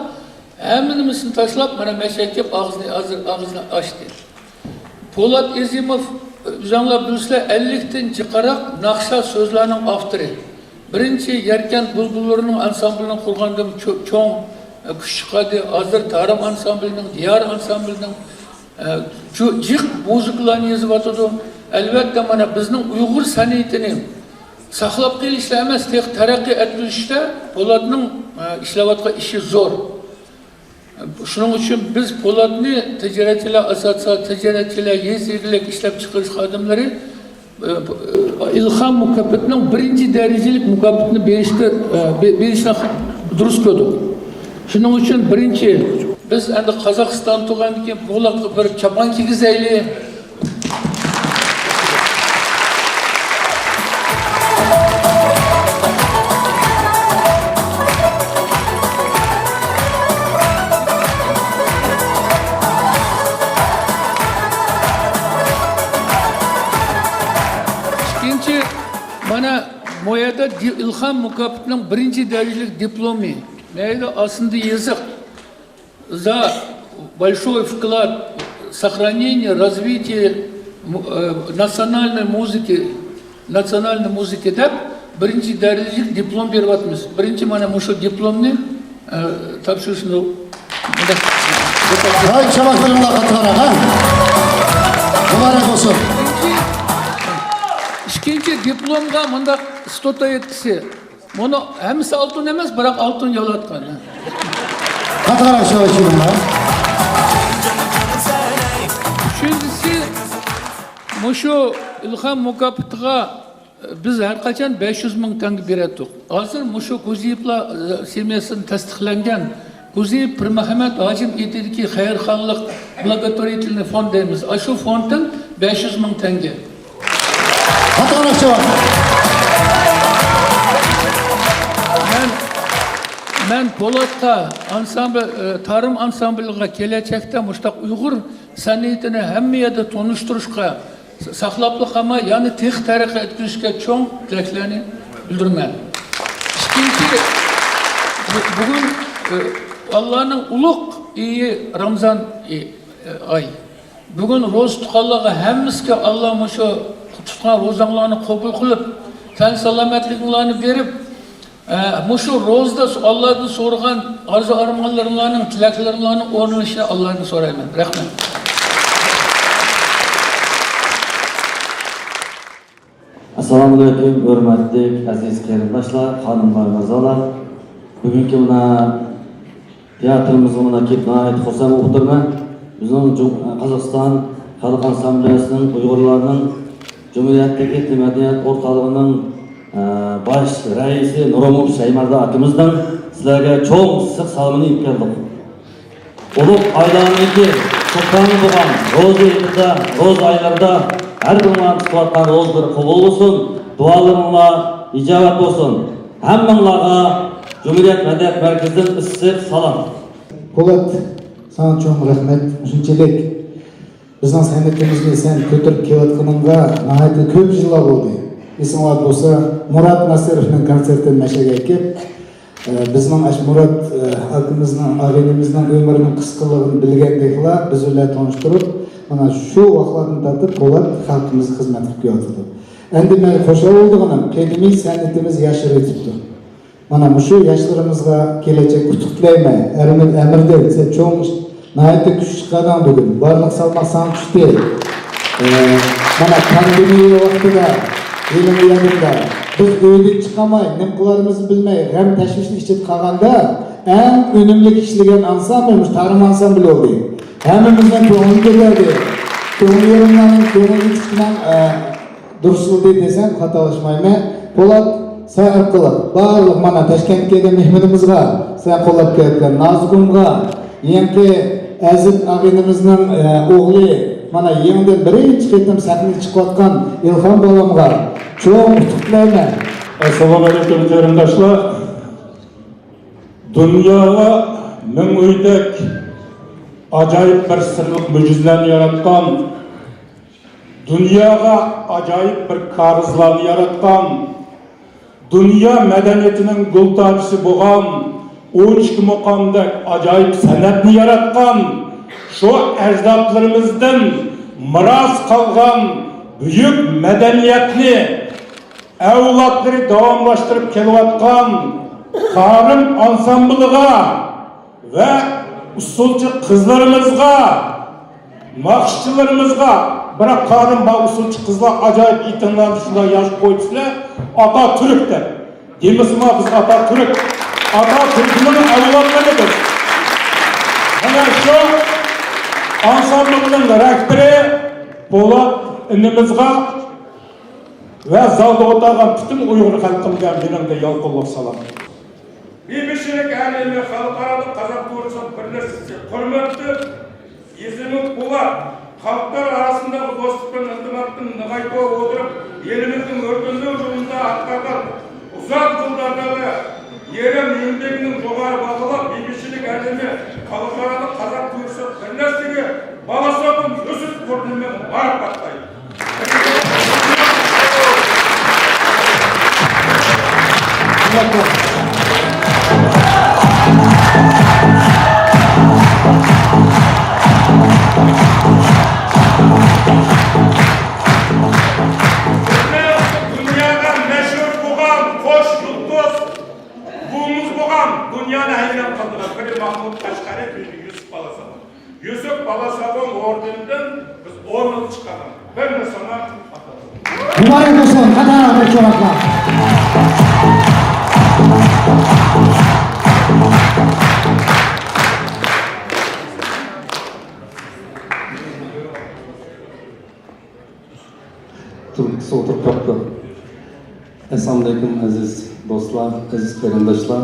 hammasini tashlab, mana mashakka og'izni ochdi. Po'lat Izimov o'zinglar bilsizlar 50 dan chiqaroq naqsha so'zlarning avtori. Birinchi Yarkan bulbullarining ansamblini qurgandim, cho'ng kuch chiqadi. Hozir Tarım ansamblining, Diyar ansamblining jiq muzikalarni yozyapti. Albatta mana bizning Uyg'ur san'atini saqlab qolishda emas, taraqqiy etishda Po'latning ishlayotgan ishi zo'r. Shuning uchun biz Po'latni tijoratchilar assotsiatsiya, tijoratchilar, yezirlik ishlab chiqarish xodimlari ilhom mukofotning 1-darajalik mukofotni berishni durust ko'rdik. Shuning uchun birinchi biz endi Qozog'iston tug'andan keyin Po'latga bir chapon kiygizaylik. Mana moyada ilhom mukofotining 1-darajalik diplomi. Mayli aslında язык за большой вклад в сохранение, развитие национальной музыки deb 1-darajalik diplom beryapmiz. Birinchi mana shu diplomni topshirishni Hay çabaklarımla katara ha. Mübarek olsun. İkinci diplomga bunda stota yetkisi. Bunu hemisi altın emas, bırak altın yolatkan. Katara şu açıyorum ben. Üçüncüsü, şu ilham mukofotiga biz her kaçan 500.000 tenge berdik. Hazır şu Kuziyevla semiyasini tasdiqlangan Kuziyev Pirmahmet Hacim etidiki xayrxonlik благотворительный fond deymiz. Şu fonddan 500.000 tenge. Katara şu var. Men Po'latga Tarım ansambliga kelajakda mushtaq Uyg'ur san'atini hamma yerda tonishtirishga, saqlab qolma, ya'ni taraqqiy etkizishga cho'ng tilaklarni bildiraman. Ikkinchi, bugun Allohning ulug' iyi Ramazon oy. Bugun ro'za tutganlarga hammasiga Alloh shu tutgan ro'zanglarni qabul qilib, tan salomatliklarni berib, şu rozda Allah'tan sorulan arzu armağanlarının, tilaklarının ornanışını Allah'tan sorayım. Rahmet. Assalamu alaikum, hurmatli aziz qarindoshlar, xonimlar, mirzolar. Bugungi mana teatrimizga mana kelib xursand bo'lib o'tirman. Bizning Qozog'iston xalq assambleyasining Uyg'urlarning Cumhuriyetdagi madaniyat o'rtaligining baş reisi Nuromov Shaymarda akimizdan sizlarga cho'ng issiq salomini yetkazdik. Ulug' aylarniki sultoni bo'lgan ro'za yilida, ro'za oylarida har bir tutayotgan ro'zlar qabul bo'lsin, duolaringlar ijobat bo'lsin. Hammanglarga Cumhuriyet Medeniyet Merkezi'nin issiq salam. Polat, sana çok rahmet. Şunçalik bizning san'atimizni sen ko'tarib kelayotganingga nihoyatda ko'p yillar bo'ldi. Esinglar bo'lsa, Murat Nasirovning konsertini mashaga kelib, bizning Murat xalqimizning, og'aynimizning umrining qisqaligini bilgandeklar biz bilan tanishtirib, mana shu vaqtlarni tatib Polat xalqimizga xizmat qilib kelyapti. Endi men xursand bo'lganim, qadimiy san'atimiz yashir etibdi. Mana shu yoshlarimizga kelajak qutuq tilayman. Amirda sen cho'ng nihoyatda kuch chiqqan bugun. Barliq salmoq san tushdi. Mana pandemiya vaqtida elim yanimda biz uydan chiqamay, nim qilarimizni bilmay, g'am tashvishni ichida qolganda eng unumli ishlagan ansamblimiz Tarım ansambli bo'ldi. Hammamizdan ko'ngil keladi. Ko'ngillarning ko'ngilchidan durustlik desam xatolashmayman. Polat sen qilib barliq mana Toshkentga kelgan mehmonimizga sen qo'llab kelayotgan Nozgulga, yangi Aziz og'aynimizning o'g'li mana yangidan birinchi qatim sahnaga chiqayotgan Ilhom bolamga cho'ng qutlayman. Assalomu alaykum qarindoshlar. Dunyoga ming uydek ajoyib bir sirliq mo'jizalarni yaratgan, dunyoga ajoyib bir karizlarni yaratgan, dünya medeniyetinin gultancısı bo'lgan 12 muqamda ajoyib san'atni yaratgan, şu ecdatlarımızdan miras kalgan büyük medeniyetni evlatları davamlaştırıp kelayotgan Tarım ansambliga ve usulcu kızlarımızga, nakşçılarımızga, bırak Tarım ve usulcu kızlar acayip itinlerdi şuna yaş koydular. Atatürk der. Demesin biz Atatürk. Atatürk'ün evlatlarıdır. Hemen şu ansamblının rehberi Polat inimizga ve zalda oturgan bütün Uygur halkımga benim de yalqınlık salam. Bebişilik alemi halkaralık Kazak Doğrusu birleşisi hürmetli izini Polat halklar arasındaki dostluk ve ıntımaktın nıgaytığa oturup elimizin örgünlüğü yolunda atlardan uzak yıllardağı yerem yündeginin жоғары бағалап бейбітшілік әлемі халықаралық қазақ күресі бірлестігі баласабын өсіп көрінумен марапаттайды. Dünyada meşhur bulan, hoş yıldız, buğumuz bulan, dünyada hayran kaldılar. Biri Mahmut Kaşgari, biri Yusuf Balasabın. Yusuf Balasabın ordeninden biz 10 yıl çıkalım. Ben de sana atalım. Mübarek olsun, Katar'a bir çorapla. Turkisi oturup kaptı. Assalamu alaykum aziz dostlar, aziz qarindoshlar.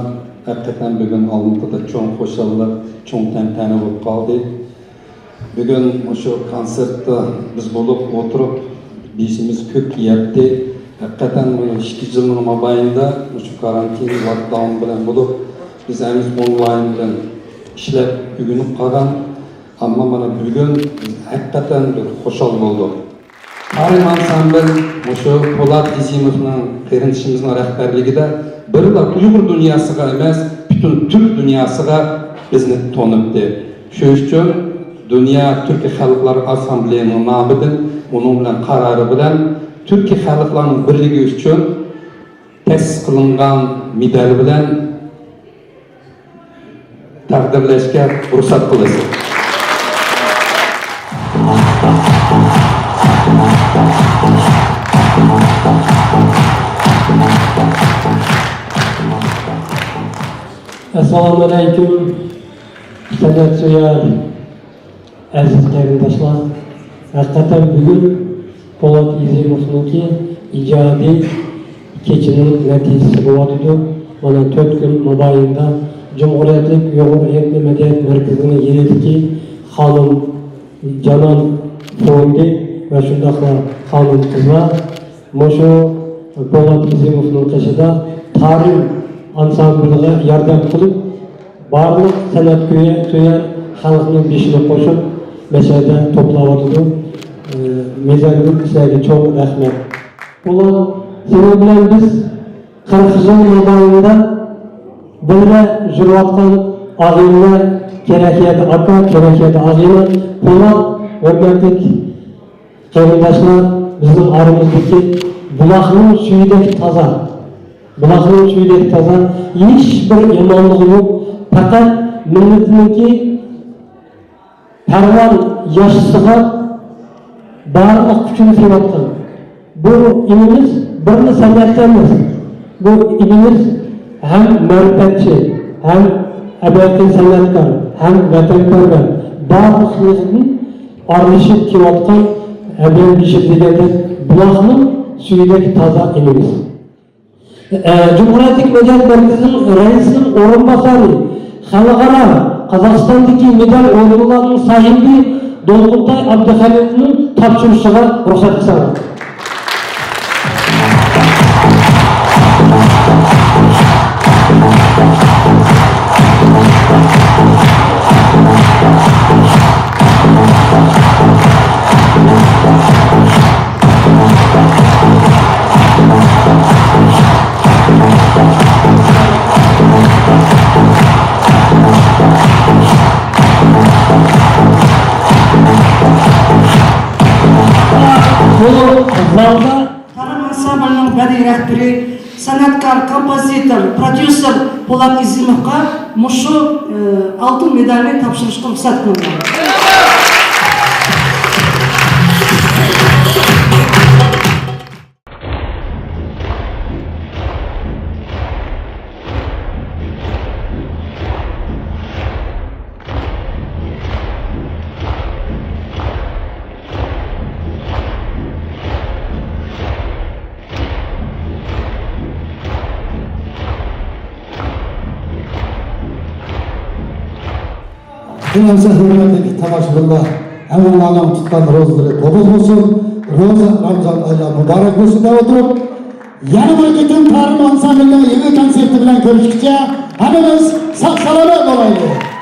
Hakikaten bugün Almıtı'da çok hoşallar, çok tantana bo'lib qoldi. Bugün şu konsertda biz bo'lib o'tirib, deyishimiz ko'p yetdi. Hakikaten bu 2 yilning mobaynida şu karantin lockdown bilan bo'lib, biz henüz online bilan ishlab ugunib qolgan. Ammo mana bugün hakikaten bir xo'shal bo'ldik. Tarım ansambl şu Polat Izimovning qarindoshimizning rahbarligida birlar Uyghur dünyasıga emas, bütün Türk dünyasıga bizni tanıtdı. Şu üçün Dünya Türk Xalqlar Assambleyasining nomidan, onun bilan qarori bilan Türk xalqlarining birligi üçün ta'sis qilingan medal bilan taqdirlashga ruxsat qilasiz. Assalamu alaykum san'atsevar aziz qarindoshlar. Hakikaten bugün Polat Izimov'ningki ijodiy kechining natijasi bo'lyapti. Mana 4 kun mobaynida Cumhuriyetlik Uyghur Etnik Medeniyet Merkezining yerdagi xonim Janon fondi va shundaqla xonim qizlar shu Polat Izimовның қышыда тарым ансамбліға ярдәм қылып, барлық сәнәт көйер халқының бешіне қошып, мәшәді топлап отырды. Мезәлінің кісілерге чоң рәхмет. Polat, сені білен біз 40 жыл мадалында бірге жүріп атқан ағайынға керекеті ака, керекеті ағайыны Polat, өрмәтік қарындашлар, біздің арымыздaki бұлақның сүйдегі таза. Бұлақның сүйдегі таза, ешбір имандығы жоқ, пәкәт міндетініңки пәрван яшысыға барлық күшін сыйлатқан. Бұл имамыз бірні сәнәтті емес. Бұл имамыз hem mərifətçi, hem əbəqin sənətkar, hem vətənpərvər, bazı xilqinin arışıb kivatqan əbəq bişib degəndə bulaqның suyudaki taza elimiz. Cumhuriyetlik Medal Merkezi'nin reisinin orunbasarı, Xalqara Қазақстандaki medal ordularının sahibi Dolqutay Abdühamid'in tapşırışıға ruhsat kısalar. Залда Тарым ансамблінің бәди рәхбері, санаткар, композитор, продюсер Polat Izimovға мұшы алтын медальмен тапшырышқа рұқсат қылды. Hürmetli hürmetli tamaşaçılar, hemen anam tutkan rozaları kabul olsun, roza Ramazan ayla mübarek olsun diye oturup, yanıma gittim Tarım Ansamblı'nın yeni konsepti bilen görüştükçe, hepimiz sağ salamet olaydı.